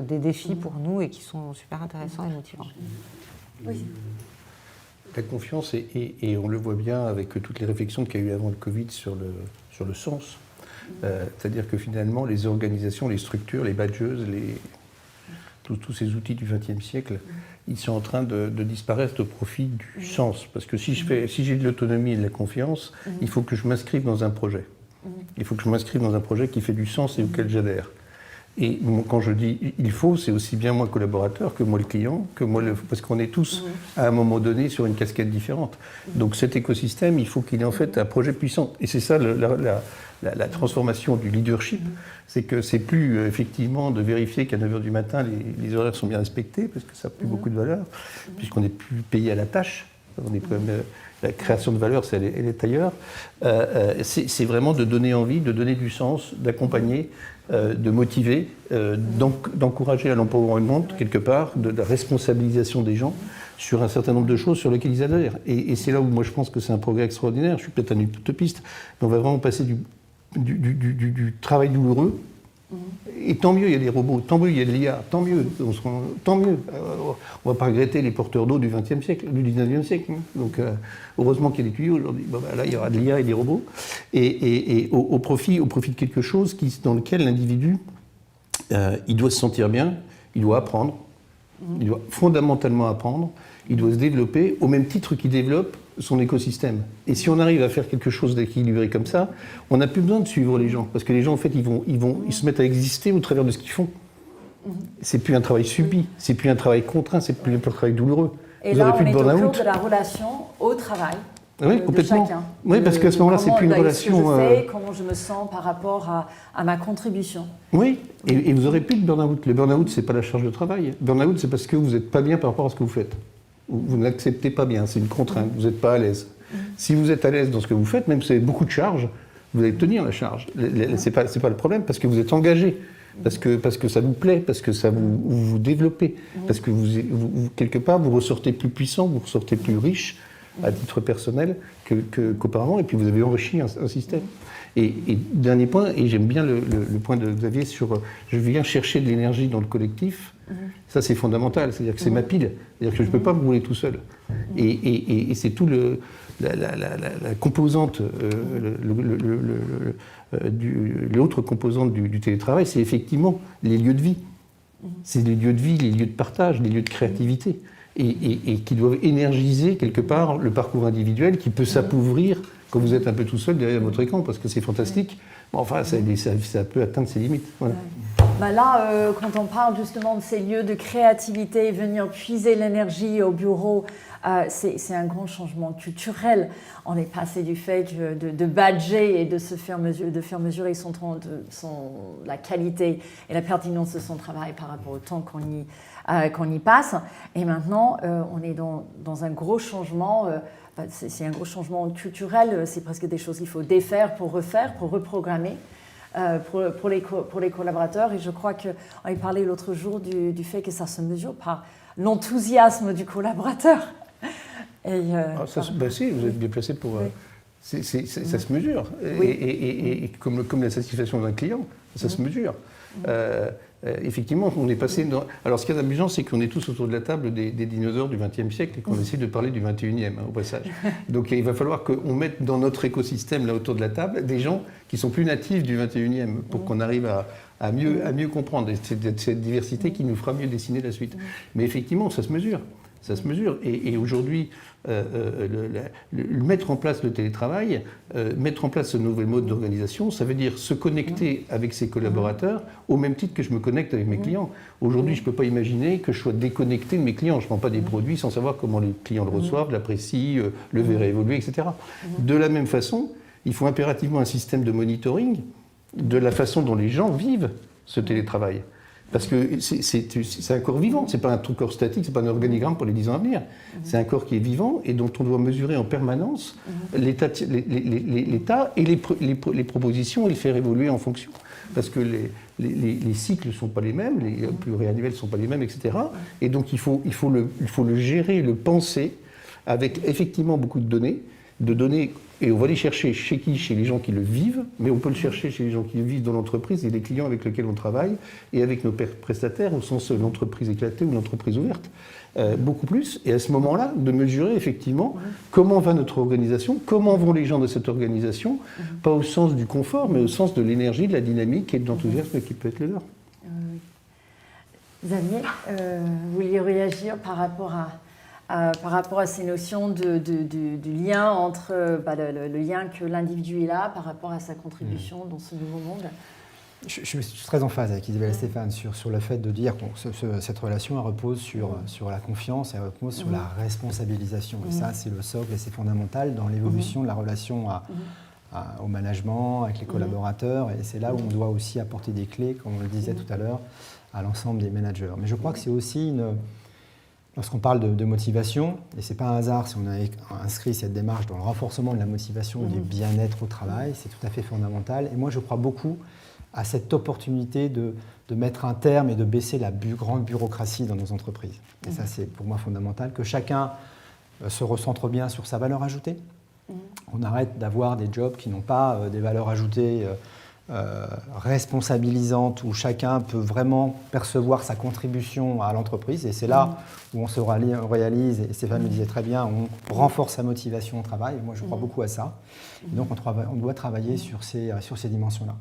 des défis pour nous et qui sont super intéressants et motivants. Oui. La confiance, et on le voit bien avec toutes les réflexions qu'il y a eu avant le Covid sur le sens. C'est-à-dire que finalement, les organisations, les structures, les badgeuses, tous ces outils du XXe siècle, ils sont en train de disparaître au profit du sens. Parce que si j'ai de l'autonomie et de la confiance, il faut que je m'inscrive dans un projet. Il faut que je m'inscrive dans un projet qui fait du sens et auquel j'adhère. Et quand je dis il faut, c'est aussi bien moi collaborateur que moi le client, parce qu'on est tous à un moment donné sur une casquette différente. Donc cet écosystème, il faut qu'il ait en fait un projet puissant. Et c'est ça la transformation du leadership, c'est que c'est plus effectivement de vérifier qu'à 9h du matin les horaires sont bien respectés, parce que ça n'a plus beaucoup de valeur, puisqu'on n'est plus payé à la tâche. On est quand même, la création de valeur, elle est ailleurs. C'est vraiment de donner envie, de donner du sens, d'accompagner, de motiver, d'encourager à l'empowerment quelque part, de la responsabilisation des gens sur un certain nombre de choses sur lesquelles ils adhèrent. Et c'est là où moi je pense que c'est un progrès extraordinaire. Je suis peut-être un utopiste, mais on va vraiment passer du travail douloureux. Et tant mieux, il y a des robots, tant mieux, il y a de l'IA, tant mieux, tant mieux. On ne va pas regretter les porteurs d'eau du XXe siècle, du XIXe siècle. Donc, heureusement qu'il y a des tuyaux aujourd'hui. Là, il y aura de l'IA et des robots. Et au profit de quelque chose dans lequel l'individu, il doit se sentir bien, il doit apprendre, il doit fondamentalement apprendre, il doit se développer au même titre qu'il développe son écosystème. Et si on arrive à faire quelque chose d'équilibré comme ça, on n'a plus besoin de suivre les gens, parce que les gens en fait ils se mettent à exister au travers de ce qu'ils font. C'est plus un travail subi, c'est plus un travail contraint, c'est plus un travail douloureux. Et là, on est au cœur de la relation au travail. Oui, complètement. De chacun. Oui, parce qu'à ce moment-là, c'est plus une relation. Ce que je fais, comment je me sens par rapport à ma contribution. Oui, et vous n'aurez plus de burn-out. Le burn-out, c'est pas la charge de travail. Burn-out, c'est parce que vous n'êtes pas bien par rapport à ce que vous faites. Vous ne l'acceptez pas bien, c'est une contrainte, vous n'êtes pas à l'aise. Si vous êtes à l'aise dans ce que vous faites, même si vous avez beaucoup de charges, vous allez tenir la charge. C'est pas le problème, parce que vous êtes engagé, parce que ça vous plaît, parce que ça vous développez, parce que quelque part, vous ressortez plus puissant, vous ressortez plus riche à titre personnel qu'auparavant, et puis vous avez enrichi un système. Et dernier point, et j'aime bien le point de Xavier sur je viens chercher de l'énergie dans le collectif, ça c'est fondamental, c'est-à-dire que c'est ma pile, c'est-à-dire que je ne peux pas me rouler tout seul. Et c'est tout la composante, l'autre composante du télétravail, c'est effectivement les lieux de vie. C'est les lieux de vie, les lieux de partage, les lieux de créativité, et qui doivent énergiser quelque part le parcours individuel qui peut s'appauvrir quand vous êtes un peu tout seul derrière votre écran, parce que c'est fantastique. Enfin, ça peut atteindre ses limites. Voilà. Ouais. Là, quand on parle justement de ces lieux de créativité, venir puiser l'énergie au bureau, c'est un grand changement culturel. On est passé du fait de badger et de faire mesurer la qualité et la pertinence de son travail par rapport au temps qu'on y passe. Et maintenant, on est dans un gros changement. C'est un gros changement culturel. C'est presque des choses qu'il faut défaire pour refaire, pour reprogrammer. Pour les collaborateurs. Et je crois qu'on a parlé l'autre jour du fait que ça se mesure par l'enthousiasme du collaborateur. Si, vous êtes bien placé pour... Oui. Ça se mesure. Oui. Et comme la satisfaction d'un client, ça se mesure. Effectivement, on est passé dans... Alors, ce qui est amusant, c'est qu'on est tous autour de la table des dinosaures du XXe siècle et qu'on essaie de parler du XXIe, au passage. Donc, il va falloir qu'on mette dans notre écosystème, là, autour de la table, des gens qui sont plus natifs du XXIe pour qu'on arrive à mieux comprendre. Et c'est cette diversité qui nous fera mieux dessiner la suite. Mais effectivement, ça se mesure. Ça se mesure. Et aujourd'hui, mettre en place le télétravail, mettre en place ce nouvel mode d'organisation, ça veut dire se connecter avec ses collaborateurs au même titre que je me connecte avec mes clients. Aujourd'hui, je ne peux pas imaginer que je sois déconnecté de mes clients. Je ne vends pas des produits sans savoir comment les clients le reçoivent, l'apprécient, le verront évoluer, etc. De la même façon, il faut impérativement un système de monitoring de la façon dont les gens vivent ce télétravail. Parce que c'est un corps vivant, c'est pas un corps statique, c'est pas un organigramme pour les 10 ans à venir. C'est un corps qui est vivant et dont on doit mesurer en permanence l'état et les propositions et le faire évoluer en fonction. Parce que les cycles ne sont pas les mêmes, les pluriannuels ne sont pas les mêmes, etc. Et donc il faut le gérer, le penser avec effectivement beaucoup de données, et on va les chercher chez qui? Chez les gens qui le vivent, mais on peut le chercher chez les gens qui le vivent dans l'entreprise et les clients avec lesquels on travaille, et avec nos prestataires, au sens de l'entreprise éclatée ou l'entreprise ouverte. Beaucoup plus, et à ce moment-là, de mesurer effectivement comment va notre organisation, comment vont les gens de cette organisation, pas au sens du confort, mais au sens de l'énergie, de la dynamique et de l'enthousiasme qui peut être le leur. Xavier, vous vouliez réagir par rapport à ces notions du lien entre le lien que l'individu a par rapport à sa contribution dans ce nouveau monde? Je suis très en phase avec Isabelle et Stéphane sur le fait de dire que cette relation elle repose sur la confiance, elle repose sur la responsabilisation. Et ça, c'est le socle et c'est fondamental dans l'évolution de la relation au management, avec les collaborateurs. Et c'est là où on doit aussi apporter des clés, comme on le disait tout à l'heure, à l'ensemble des managers. Mais je crois que c'est aussi lorsqu'on parle de motivation, et ce n'est pas un hasard si on a inscrit cette démarche dans le renforcement de la motivation et du bien-être au travail, c'est tout à fait fondamental. Et moi, je crois beaucoup à cette opportunité de mettre un terme et de baisser la grande bureaucratie dans nos entreprises. Et ça, c'est pour moi fondamental, que chacun se recentre bien sur sa valeur ajoutée. On arrête d'avoir des jobs qui n'ont pas des valeurs ajoutées responsabilisantes, où chacun peut vraiment percevoir sa contribution à l'entreprise. Et c'est là où on se réalise, et Stéphane le disait très bien, on renforce sa motivation au travail. Moi, je crois beaucoup à ça. Et donc, on doit travailler sur ces dimensions-là.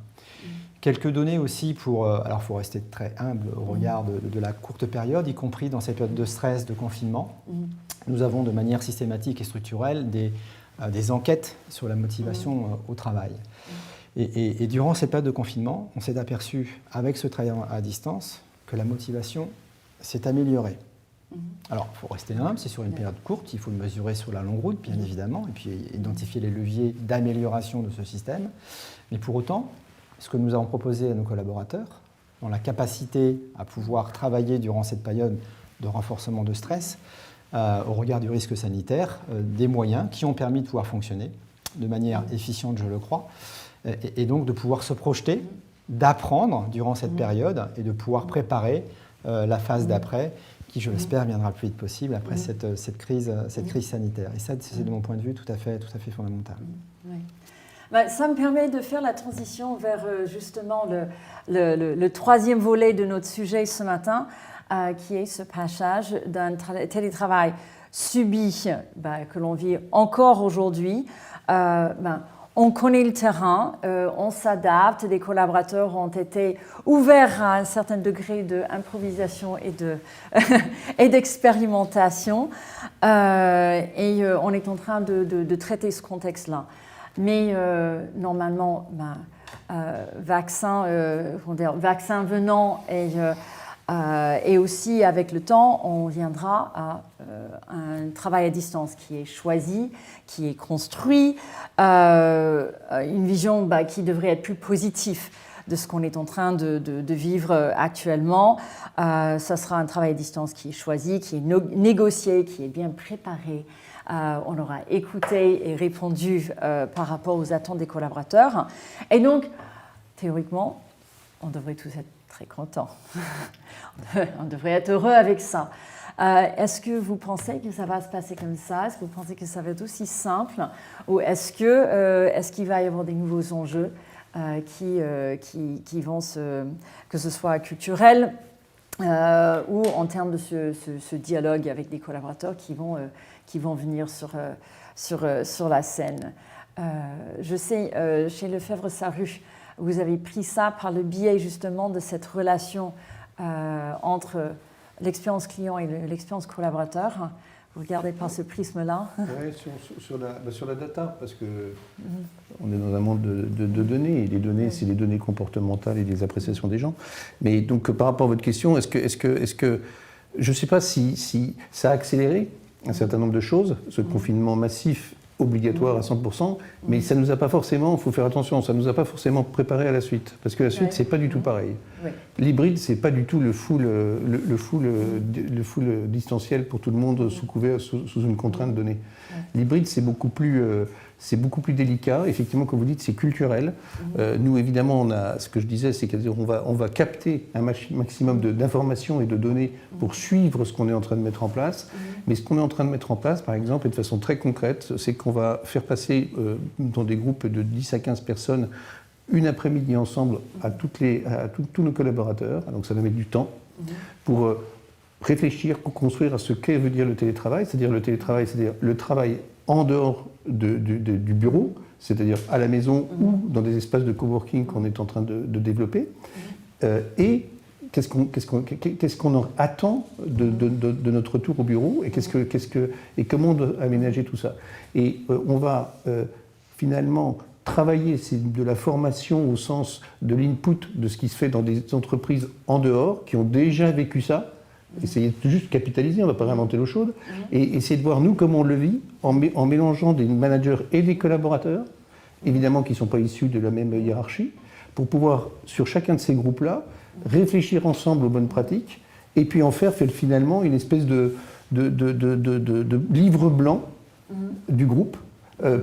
Quelques données aussi alors il faut rester très humble au regard de la courte période, y compris dans cette période de stress, de confinement. Nous avons de manière systématique et structurelle des enquêtes sur la motivation au travail. Et durant cette période de confinement, on s'est aperçu, avec ce travail à distance, que la motivation s'est améliorée. Alors, il faut rester humble, c'est sur une période courte, il faut le mesurer sur la longue route, bien évidemment, et puis identifier les leviers d'amélioration de ce système. Mais pour autant, ce que nous avons proposé à nos collaborateurs, dans la capacité à pouvoir travailler durant cette période de renforcement de stress, au regard du risque sanitaire, des moyens qui ont permis de pouvoir fonctionner de manière efficiente, je le crois, et donc de pouvoir se projeter, d'apprendre durant cette période et de pouvoir préparer la phase d'après, qui, je l'espère, viendra le plus vite possible après cette crise sanitaire. Et ça, c'est de mon point de vue tout à fait fondamental. Oui. Ça me permet de faire la transition vers justement le troisième volet de notre sujet ce matin, qui est ce passage d'un télétravail subi que l'on vit encore aujourd'hui. On connaît le terrain, on s'adapte, les collaborateurs ont été ouverts à un certain degré d'improvisation et d'expérimentation, et on est en train de traiter ce contexte-là. Mais normalement, vaccin venant et aussi avec le temps, on viendra à un travail à distance qui est choisi, qui est construit, une vision qui devrait être plus positive de ce qu'on est en train de vivre actuellement. Ça sera un travail à distance qui est choisi, qui est négocié, qui est bien préparé. On aura écouté et répondu par rapport aux attentes des collaborateurs. Et donc, théoriquement, on devrait tous être très contents. On devrait être heureux avec ça. Est-ce que vous pensez que ça va se passer comme ça? Est-ce que vous pensez que ça va être aussi simple? Ou est-ce qu'il va y avoir des nouveaux enjeux qui vont que ce soit culturel ou en termes de ce dialogue avec des collaborateurs qui vont venir sur la scène. Je sais, chez Lefebvre-Sarrut, vous avez pris ça par le biais justement de cette relation entre l'expérience client et l'expérience collaborateur. Vous regardez par ce prisme-là. Oui, sur la data, parce que on est dans un monde de données, et les données, c'est les données comportementales et les appréciations des gens. Mais donc, par rapport à votre question, est-ce que je ne sais pas si ça a accéléré un certain nombre de choses, ce confinement massif obligatoire à 100%, mais ça ne nous a pas forcément, il faut faire attention, ça ne nous a pas forcément préparé à la suite, parce que la suite, c'est pas du tout pareil. Oui. L'hybride, c'est pas du tout le full distanciel pour tout le monde sous une contrainte donnée. L'hybride, c'est beaucoup plus délicat. Effectivement, comme vous dites, c'est culturel. Nous, évidemment, ce que je disais, c'est qu'on va capter un maximum d'informations et de données pour suivre ce qu'on est en train de mettre en place. Mais ce qu'on est en train de mettre en place, par exemple, et de façon très concrète, c'est qu'on va faire passer dans des groupes de 10 à 15 personnes une après-midi ensemble à tous nos collaborateurs. Donc ça va mettre du temps pour réfléchir, pour construire à ce qu'est veut dire le télétravail. C'est-à-dire le travail en dehors du bureau, c'est-à-dire à la maison ou dans des espaces de coworking qu'on est en train de développer. Et qu'est-ce qu'on en attend de notre retour au bureau et comment on doit aménager tout ça. Et on va finalement travailler, c'est de la formation au sens de l'input de ce qui se fait dans des entreprises en dehors qui ont déjà vécu ça. Essayer de juste capitaliser, on ne va pas réinventer l'eau chaude, et essayer de voir nous comment on le vit en mélangeant des managers et des collaborateurs, évidemment qui ne sont pas issus de la même hiérarchie, pour pouvoir, sur chacun de ces groupes-là, réfléchir ensemble aux bonnes pratiques, et puis en faire finalement une espèce de livre blanc du groupe,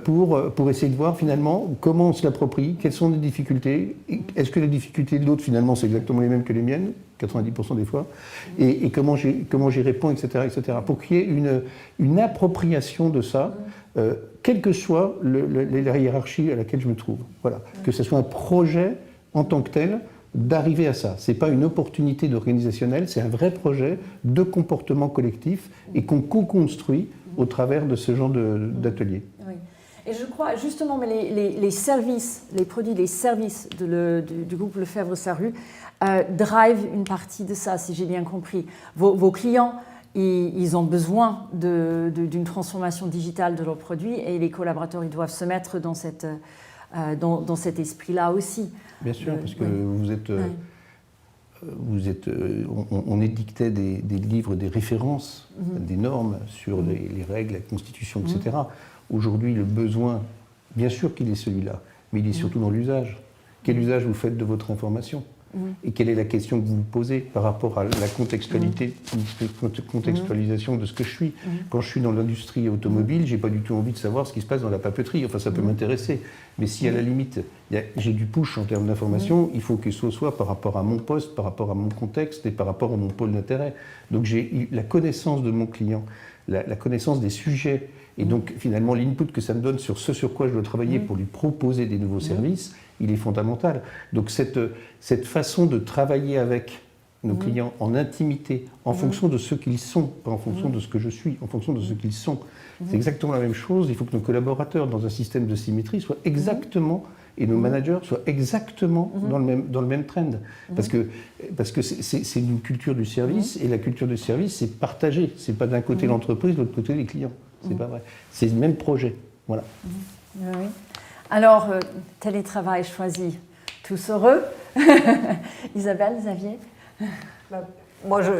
pour essayer de voir finalement comment on se l'approprie, quelles sont les difficultés, est-ce que les difficultés de l'autre finalement c'est exactement les mêmes que les miennes, 90% des fois, et comment j'y réponds, etc., pour qu'il y ait une appropriation de ça, quelle que soit la hiérarchie à laquelle je me trouve. Voilà. Que ce soit un projet en tant que tel d'arriver à ça. Ce n'est pas une opportunité organisationnelle, c'est un vrai projet de comportement collectif et qu'on co-construit au travers de ce genre d'atelier. Oui. Et je crois justement, mais les services, les produits, les services du groupe Lefebvre-Sarrut drive une partie de ça, si j'ai bien compris. Vos clients, ils ont besoin d'une transformation digitale de leurs produits et les collaborateurs, ils doivent se mettre dans cet esprit-là aussi. Bien sûr, parce que on édictait des livres, des références, des normes sur les règles, la Constitution, etc. Aujourd'hui, le besoin, bien sûr qu'il est celui-là, mais il est surtout dans l'usage. Quel usage vous faites de votre information ? Et quelle est la question que vous vous posez par rapport à la contextualisation de ce que je suis. Quand je suis dans l'industrie automobile, j'ai pas du tout envie de savoir ce qui se passe dans la papeterie. Enfin, ça peut m'intéresser. Mais si à la limite, j'ai du push en termes d'information, il faut que ce soit par rapport à mon poste, par rapport à mon contexte et par rapport à mon pôle d'intérêt. Donc j'ai la connaissance de mon client, la connaissance des sujets, et donc finalement l'input que ça me donne sur ce sur quoi je dois travailler pour lui proposer des nouveaux services, il est fondamental. Donc cette façon de travailler avec nos clients en intimité, en fonction de ce qu'ils sont, pas en fonction de ce que je suis, en fonction de ce qu'ils sont. C'est exactement la même chose. Il faut que nos collaborateurs, dans un système de symétrie, soient exactement, et nos managers soient exactement dans le même trend. Parce que c'est une culture du service, et la culture du service, c'est partagé. C'est pas d'un côté l'entreprise, de l'autre côté les clients. C'est pas vrai. C'est le même projet. Voilà. Oui. Alors, télétravail choisi. tous heureux. Isabelle, Xavier? Moi, je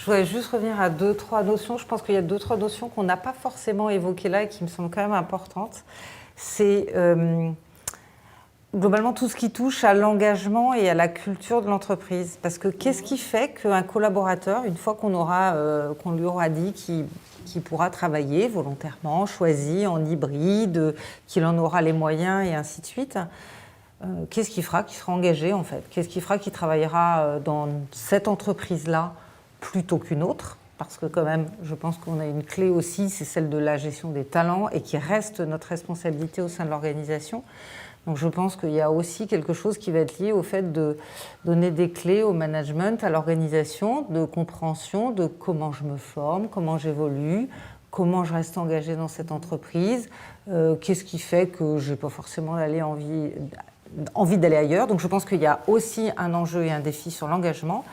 voudrais juste revenir à 2-3 notions. Je pense qu'il y a 2-3 notions qu'on n'a pas forcément évoquées là et qui me semblent quand même importantes. C'est globalement tout ce qui touche à l'engagement et à la culture de l'entreprise. Parce que qu'est-ce qui fait qu'un collaborateur, une fois qu'on lui aura dit qu'il pourra travailler volontairement, choisi, en hybride, qu'il en aura les moyens et ainsi de suite, qu'est-ce qui fera qu'il sera engagé en fait? Qu'est-ce qui fera qu'il travaillera dans cette entreprise-là plutôt qu'une autre? Parce que quand même, je pense qu'on a une clé aussi, c'est celle de la gestion des talents et qui reste notre responsabilité au sein de l'organisation. Donc je pense qu'il y a aussi quelque chose qui va être lié au fait de donner des clés au management, à l'organisation, de compréhension de comment je me forme, comment j'évolue, comment je reste engagée dans cette entreprise, qu'est-ce qui fait que je n'ai pas forcément envie d'aller ailleurs. Donc je pense qu'il y a aussi un enjeu et un défi sur l'engagement.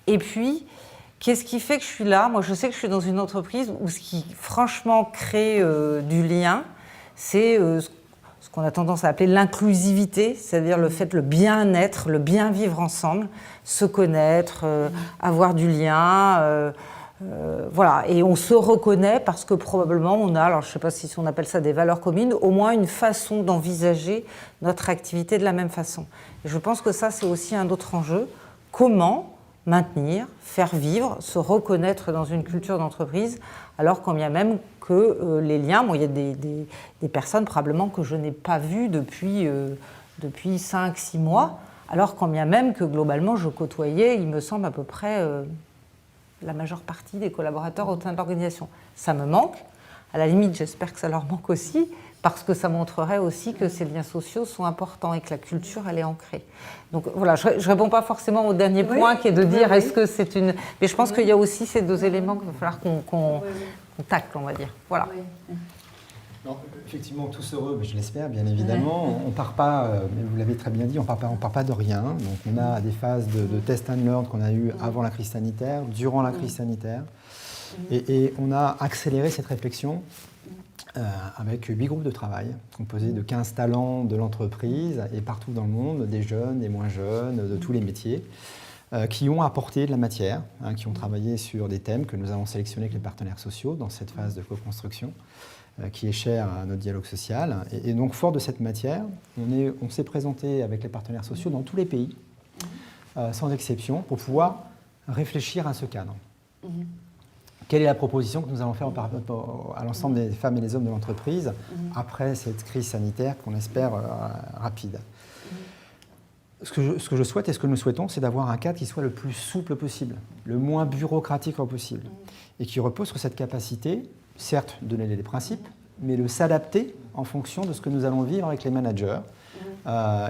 Et puis, qu'est-ce qui fait que je suis là? Moi, je sais que je suis dans une entreprise où ce qui franchement crée du lien, c'est ce qu'on a tendance à appeler l'inclusivité, c'est-à-dire le bien-être, le bien vivre ensemble, se connaître, avoir du lien. Voilà, et on se reconnaît parce que probablement on a, alors je ne sais pas si on appelle ça des valeurs communes, au moins une façon d'envisager notre activité de la même façon. Et je pense que ça, c'est aussi un autre enjeu. Comment maintenir, faire vivre, se reconnaître dans une culture d'entreprise, alors quand bien même que les liens, il y a des personnes probablement que je n'ai pas vues depuis 5-6 mois, alors quand bien même que globalement je côtoyais, il me semble, à peu près la majeure partie des collaborateurs au sein de l'organisation. Ça me manque, à la limite j'espère que ça leur manque aussi, parce que ça montrerait aussi que ces liens sociaux sont importants et que la culture, elle est ancrée. Donc voilà, je ne réponds pas forcément au dernier point qui est de dire est-ce que c'est une... Mais je pense qu'il y a aussi ces 2 éléments qu'il va falloir qu'on tacle, on va dire. Voilà. Non, effectivement, tous heureux, je l'espère, bien évidemment. On ne part pas, mais vous l'avez très bien dit, on part pas de rien. Donc on a des phases de test and learn qu'on a eues avant la crise sanitaire, durant la crise sanitaire. Et on a accéléré cette réflexion avec 8 groupes de travail composés de 15 talents de l'entreprise et partout dans le monde, des jeunes, des moins jeunes, de tous les métiers, qui ont apporté de la matière, qui ont travaillé sur des thèmes que nous avons sélectionnés avec les partenaires sociaux dans cette phase de co-construction, qui est chère à notre dialogue social. Et donc, fort de cette matière, on s'est présenté avec les partenaires sociaux dans tous les pays, sans exception, pour pouvoir réfléchir à ce cadre. Quelle est la proposition que nous allons faire à l'ensemble des femmes et des hommes de l'entreprise après cette crise sanitaire qu'on espère rapide? Ce que je souhaite et ce que nous souhaitons, c'est d'avoir un cadre qui soit le plus souple possible, le moins bureaucratique possible, et qui repose sur cette capacité, certes, de donner des principes, mais de s'adapter en fonction de ce que nous allons vivre avec les managers.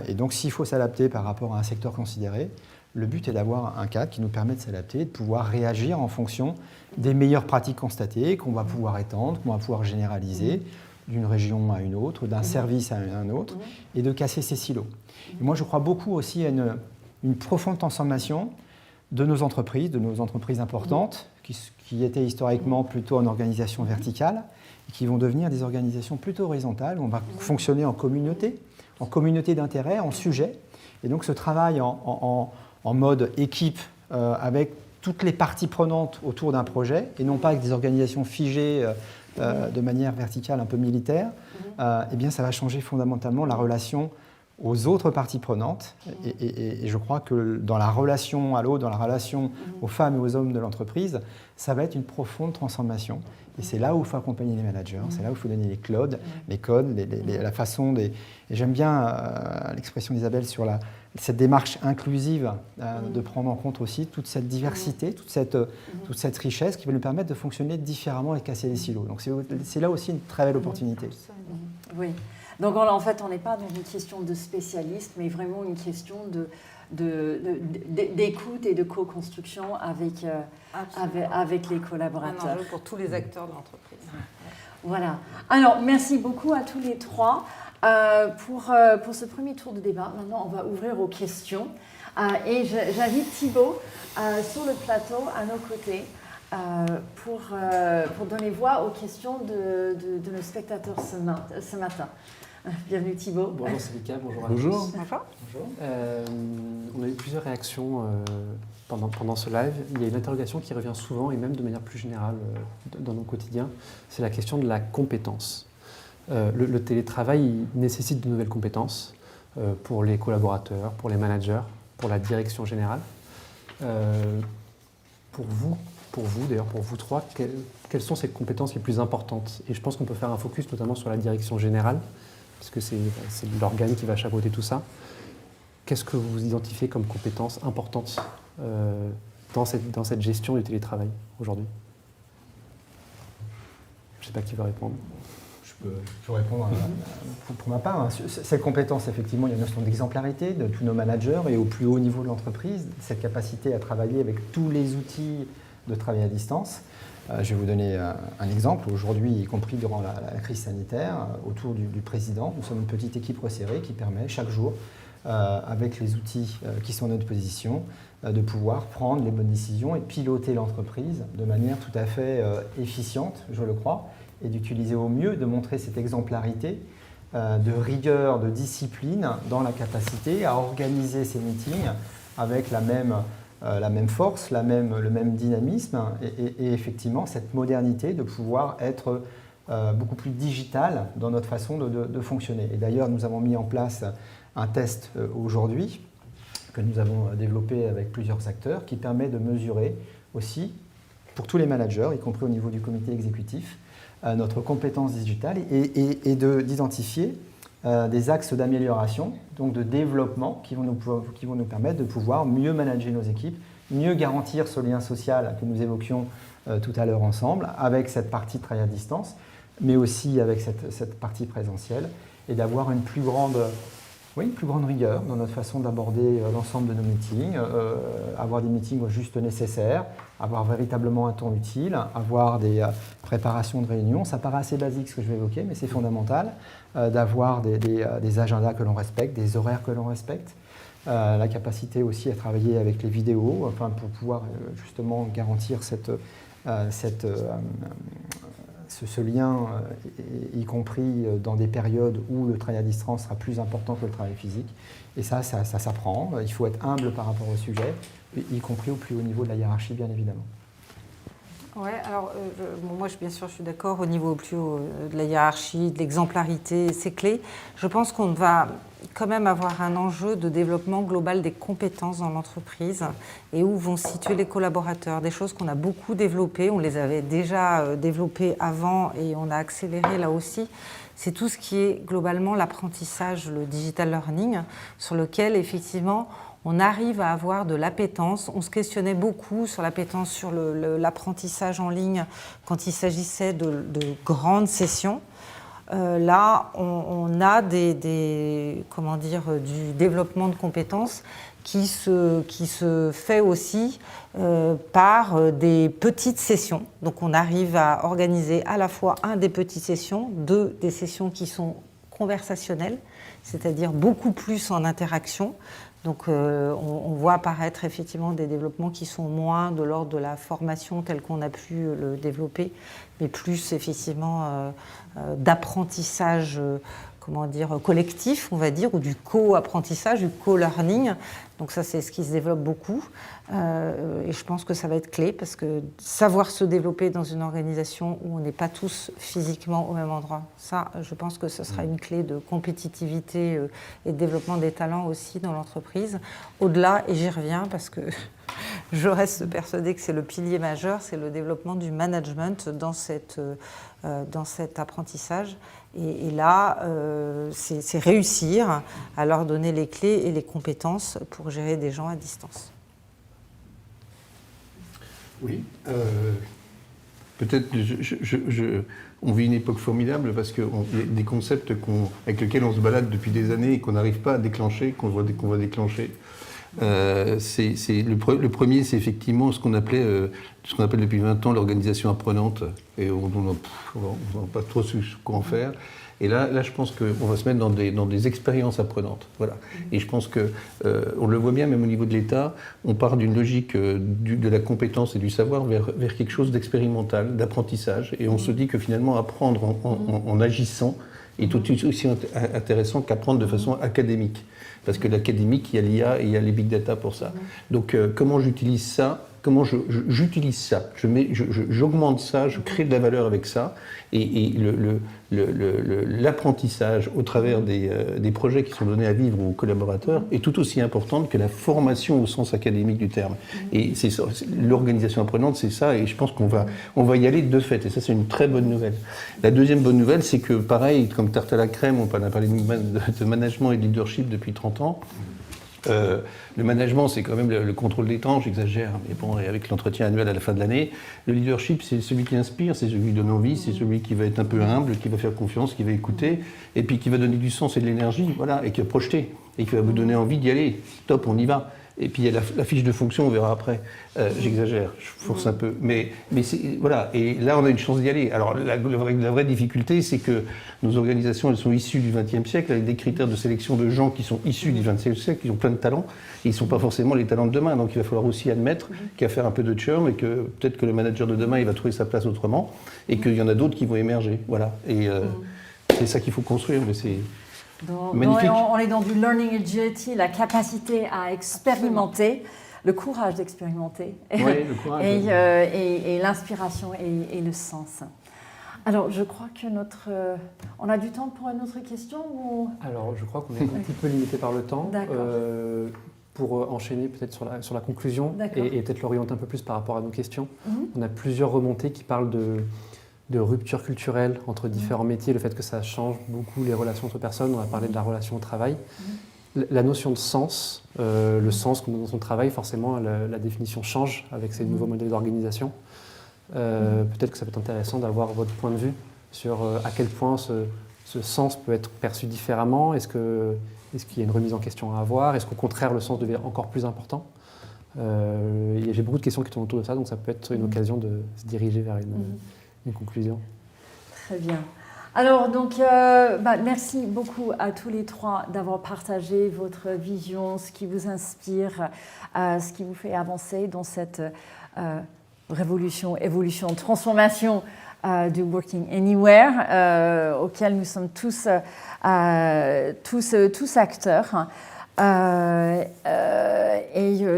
Et donc, s'il faut s'adapter par rapport à un secteur considéré, le but est d'avoir un cadre qui nous permet de s'adapter, de pouvoir réagir en fonction des meilleures pratiques constatées, qu'on va pouvoir étendre, qu'on va pouvoir généraliser d'une région à une autre, d'un service à un autre, et de casser ces silos. Et moi, je crois beaucoup aussi à une profonde transformation de nos entreprises importantes, qui étaient historiquement plutôt en organisation verticale, et qui vont devenir des organisations plutôt horizontales, où on va fonctionner en communauté d'intérêt, en sujet. Et donc ce travail en mode équipe avec toutes les parties prenantes autour d'un projet, et non pas avec des organisations figées de manière verticale un peu militaire, eh bien ça va changer fondamentalement la relation aux autres parties prenantes. Et je crois que dans la relation à l'autre, dans la relation aux femmes et aux hommes de l'entreprise, ça va être une profonde transformation. Et c'est là où il faut accompagner les managers, c'est là où il faut donner les codes, la façon des... Et j'aime bien l'expression d'Isabelle sur cette démarche inclusive, de prendre en compte aussi toute cette diversité, toute cette richesse qui va nous permettre de fonctionner différemment et casser les silos. Donc c'est là aussi une très belle opportunité. Oui. Donc en fait, on n'est pas dans une question de spécialiste, mais vraiment une question d'écoute et de co-construction avec les collaborateurs. Un enjeu pour tous les acteurs de l'entreprise. Voilà. Alors, merci beaucoup à tous les trois pour ce premier tour de débat. Maintenant, on va ouvrir aux questions. Et j'invite Thibaut sur le plateau à nos côtés pour donner voix aux questions de nos spectateurs ce matin. Bienvenue Thibaut. Bonjour Célica, bonjour à Bonjour. tous. Bonjour. On a eu plusieurs réactions pendant ce live. Il y a une interrogation qui revient souvent et même de manière plus générale dans nos quotidiens, c'est la question de la compétence. Le télétravail il nécessite de nouvelles compétences pour les collaborateurs, pour les managers, pour la direction générale. Pour vous d'ailleurs, pour vous trois, quelles sont ces compétences les plus importantes? Et je pense qu'on peut faire un focus notamment sur la direction générale, puisque c'est l'organe qui va chapeauter tout ça. Qu'est-ce que vous identifiez comme compétences importantes dans cette gestion du télétravail aujourd'hui? Je ne sais pas qui va répondre. Je peux répondre pour ma part. Cette compétence, effectivement, il y a une notion d'exemplarité de tous nos managers et au plus haut niveau de l'entreprise, cette capacité à travailler avec tous les outils de travail à distance. Je vais vous donner un exemple. Aujourd'hui, y compris durant la crise sanitaire, autour du président, nous sommes une petite équipe resserrée qui permet chaque jour, avec les outils qui sont à notre position, de pouvoir prendre les bonnes décisions et piloter l'entreprise de manière tout à fait efficiente, je le crois, et d'utiliser au mieux, de montrer cette exemplarité, de rigueur, de discipline dans la capacité à organiser ces meetings avec la même force, le même dynamisme et effectivement cette modernité de pouvoir être beaucoup plus digital dans notre façon de fonctionner. Et d'ailleurs, nous avons mis en place un test aujourd'hui que nous avons développé avec plusieurs acteurs qui permet de mesurer aussi pour tous les managers, y compris au niveau du comité exécutif, notre compétence digitale et d'identifier des axes d'amélioration, donc de développement qui vont nous permettre de pouvoir mieux manager nos équipes, mieux garantir ce lien social que nous évoquions tout à l'heure ensemble, avec cette partie de travail à distance, mais aussi avec cette partie présentielle, et d'avoir une plus grande rigueur dans notre façon d'aborder l'ensemble de nos meetings, avoir des meetings juste nécessaires, avoir véritablement un temps utile, avoir des préparations de réunions. Ça paraît assez basique ce que je vais évoquer, mais c'est fondamental d'avoir des agendas que l'on respecte, des horaires que l'on respecte, la capacité aussi à travailler avec les vidéos, pour pouvoir justement garantir ce lien, y compris dans des périodes où le travail à distance sera plus important que le travail physique. Et ça s'apprend. Il faut être humble par rapport au sujet, y compris au plus haut niveau de la hiérarchie, bien évidemment. Oui, alors moi bien sûr je suis d'accord au niveau plus haut de la hiérarchie, de l'exemplarité, c'est clé. Je pense qu'on va quand même avoir un enjeu de développement global des compétences dans l'entreprise et où vont se situer les collaborateurs. Des choses qu'on a beaucoup développées, on les avait déjà développées avant et on a accéléré là aussi. C'est tout ce qui est globalement l'apprentissage, le digital learning, sur lequel effectivement on arrive à avoir de l'appétence. On se questionnait beaucoup sur l'appétence, sur l'apprentissage en ligne quand il s'agissait de grandes sessions. Là, on a du développement de compétences qui se fait aussi par des petites sessions. Donc on arrive à organiser à la fois des petites sessions, des sessions qui sont conversationnelles, c'est-à-dire beaucoup plus en interaction. Donc on voit apparaître effectivement des développements qui sont moins de l'ordre de la formation telle qu'on a pu le développer, mais plus effectivement d'apprentissage collectif, on va dire, ou du co-apprentissage, du co-learning. Donc ça, c'est ce qui se développe beaucoup. Et je pense que ça va être clé, parce que savoir se développer dans une organisation où on n'est pas tous physiquement au même endroit, ça, je pense que ce sera une clé de compétitivité et de développement des talents aussi dans l'entreprise. Au-delà, et j'y reviens, parce que je reste persuadée que c'est le pilier majeur, c'est le développement du management dans cet apprentissage. Et là, c'est réussir à leur donner les clés et les compétences pour gérer des gens à distance. Oui, peut-être on vit une époque formidable parce qu'il y a des concepts avec lesquels on se balade depuis des années et qu'on n'arrive pas à déclencher, qu'on va déclencher. Le premier, c'est effectivement ce qu'on appelle depuis 20 ans l'organisation apprenante. Et on n'a pas trop su quoi en faire. Et là, je pense qu'on va se mettre dans des expériences apprenantes. Voilà. Et je pense qu'on le voit bien, même au niveau de l'État, on part d'une logique de la compétence et du savoir vers quelque chose d'expérimental, d'apprentissage. Et on se dit que finalement, apprendre en agissant, est tout aussi intéressant qu'apprendre de façon académique. Parce que l'académique, il y a l'IA et il y a les big data pour ça. Donc, comment j'utilise ça? Comment j'utilise ça? J'augmente ça, je crée de la valeur avec ça. Et l'apprentissage au travers des projets qui sont donnés à vivre aux collaborateurs est tout aussi importante que la formation au sens académique du terme. Et l'organisation apprenante, c'est ça. Et je pense qu'on va y aller de fait. Et ça, c'est une très bonne nouvelle. La deuxième bonne nouvelle, c'est que pareil, comme tarte à la crème, on a parlé de management et de leadership depuis 30 ans. Le management, c'est quand même le contrôle des temps, j'exagère, mais bon, et avec l'entretien annuel à la fin de l'année, le leadership, c'est celui qui inspire, c'est celui qui donne envie, c'est celui qui va être un peu humble, qui va faire confiance, qui va écouter, et puis qui va donner du sens et de l'énergie, voilà, et qui va projeter, et qui va vous donner envie d'y aller. Top, on y va. Et puis il y a la fiche de fonction, on verra après. J'exagère, je force un peu. Mais voilà, et là on a une chance d'y aller. Alors la vraie difficulté, c'est que nos organisations, elles sont issues du XXe siècle, avec des critères de sélection de gens qui sont issus du XXe siècle, qui ont plein de talents, et ils ne sont pas forcément les talents de demain. Donc il va falloir aussi admettre qu'il y a à faire un peu de churn, et que peut-être que le manager de demain, il va trouver sa place autrement, et qu'il y en a d'autres qui vont émerger. Voilà. Et c'est ça qu'il faut construire, mais c'est... magnifique. On est dans du learning agility, la capacité à expérimenter, le courage d'expérimenter, Ouais, le courage. et l'inspiration et le sens. Alors, je crois que on a du temps pour une autre question ou... Alors, je crois qu'on est un petit peu limité par le temps. D'accord. Pour enchaîner peut-être sur la conclusion et peut-être l'orienter un peu plus par rapport à nos questions, on a plusieurs remontées qui parlent de rupture culturelle entre différents métiers, le fait que ça change beaucoup les relations entre personnes. On a parlé de la relation au travail. La notion de sens, le sens qu'on a dans son travail, forcément, la définition change avec ces nouveaux modèles d'organisation. Peut-être que ça peut être intéressant d'avoir votre point de vue sur à quel point ce sens peut être perçu différemment. Est-ce qu'il y a une remise en question à avoir? Est-ce qu'au contraire, le sens devient encore plus important? J'ai beaucoup de questions qui tournent autour de ça, donc ça peut être une occasion de se diriger vers une conclusion. Très bien. Alors, donc, merci beaucoup à tous les trois d'avoir partagé votre vision, ce qui vous inspire, ce qui vous fait avancer dans cette révolution, évolution, transformation du Working Anywhere, auquel nous sommes tous acteurs, et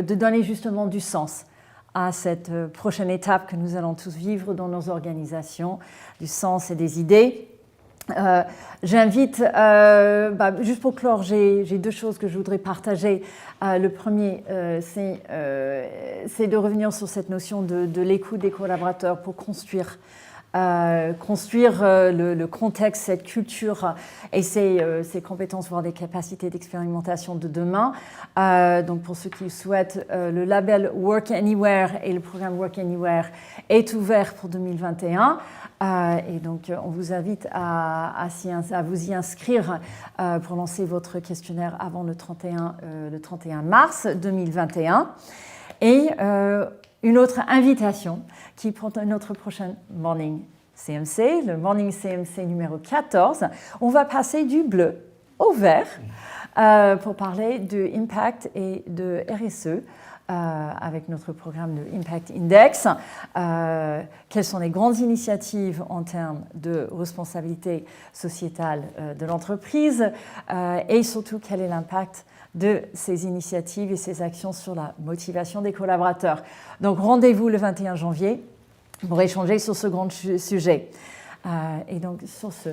de donner justement du sens à cette prochaine étape que nous allons tous vivre dans nos organisations, du sens et des idées. J'invite, juste pour clore, j'ai deux choses que je voudrais partager. Le premier, c'est de revenir sur cette notion de l'écoute des collaborateurs pour construire le contexte, cette culture et ces compétences, voire des capacités d'expérimentation de demain. Donc pour ceux qui souhaitent, le label Work Anywhere et le programme Work Anywhere est ouvert pour 2021. Et donc on vous invite à vous y inscrire pour lancer votre questionnaire avant le 31 mars 2021. Et une autre invitation qui prend notre prochain Morning CMC, le Morning CMC numéro 14. On va passer du bleu au vert pour parler de Impact et de RSE avec notre programme de Impact Index. Quelles sont les grandes initiatives en termes de responsabilité sociétale de l'entreprise et surtout quel est l'impact de ces initiatives et ces actions sur la motivation des collaborateurs. Donc rendez-vous le 21 janvier pour échanger sur ce grand sujet. Et donc sur ce,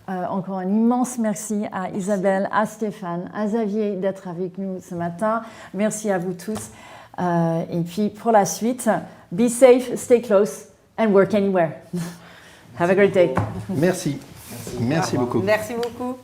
encore un immense merci à Isabelle, à Stéphane, à Xavier d'être avec nous ce matin. Merci à vous tous. Et puis pour la suite, be safe, stay close and work anywhere. Have a great day. Merci. Merci beaucoup. Merci beaucoup.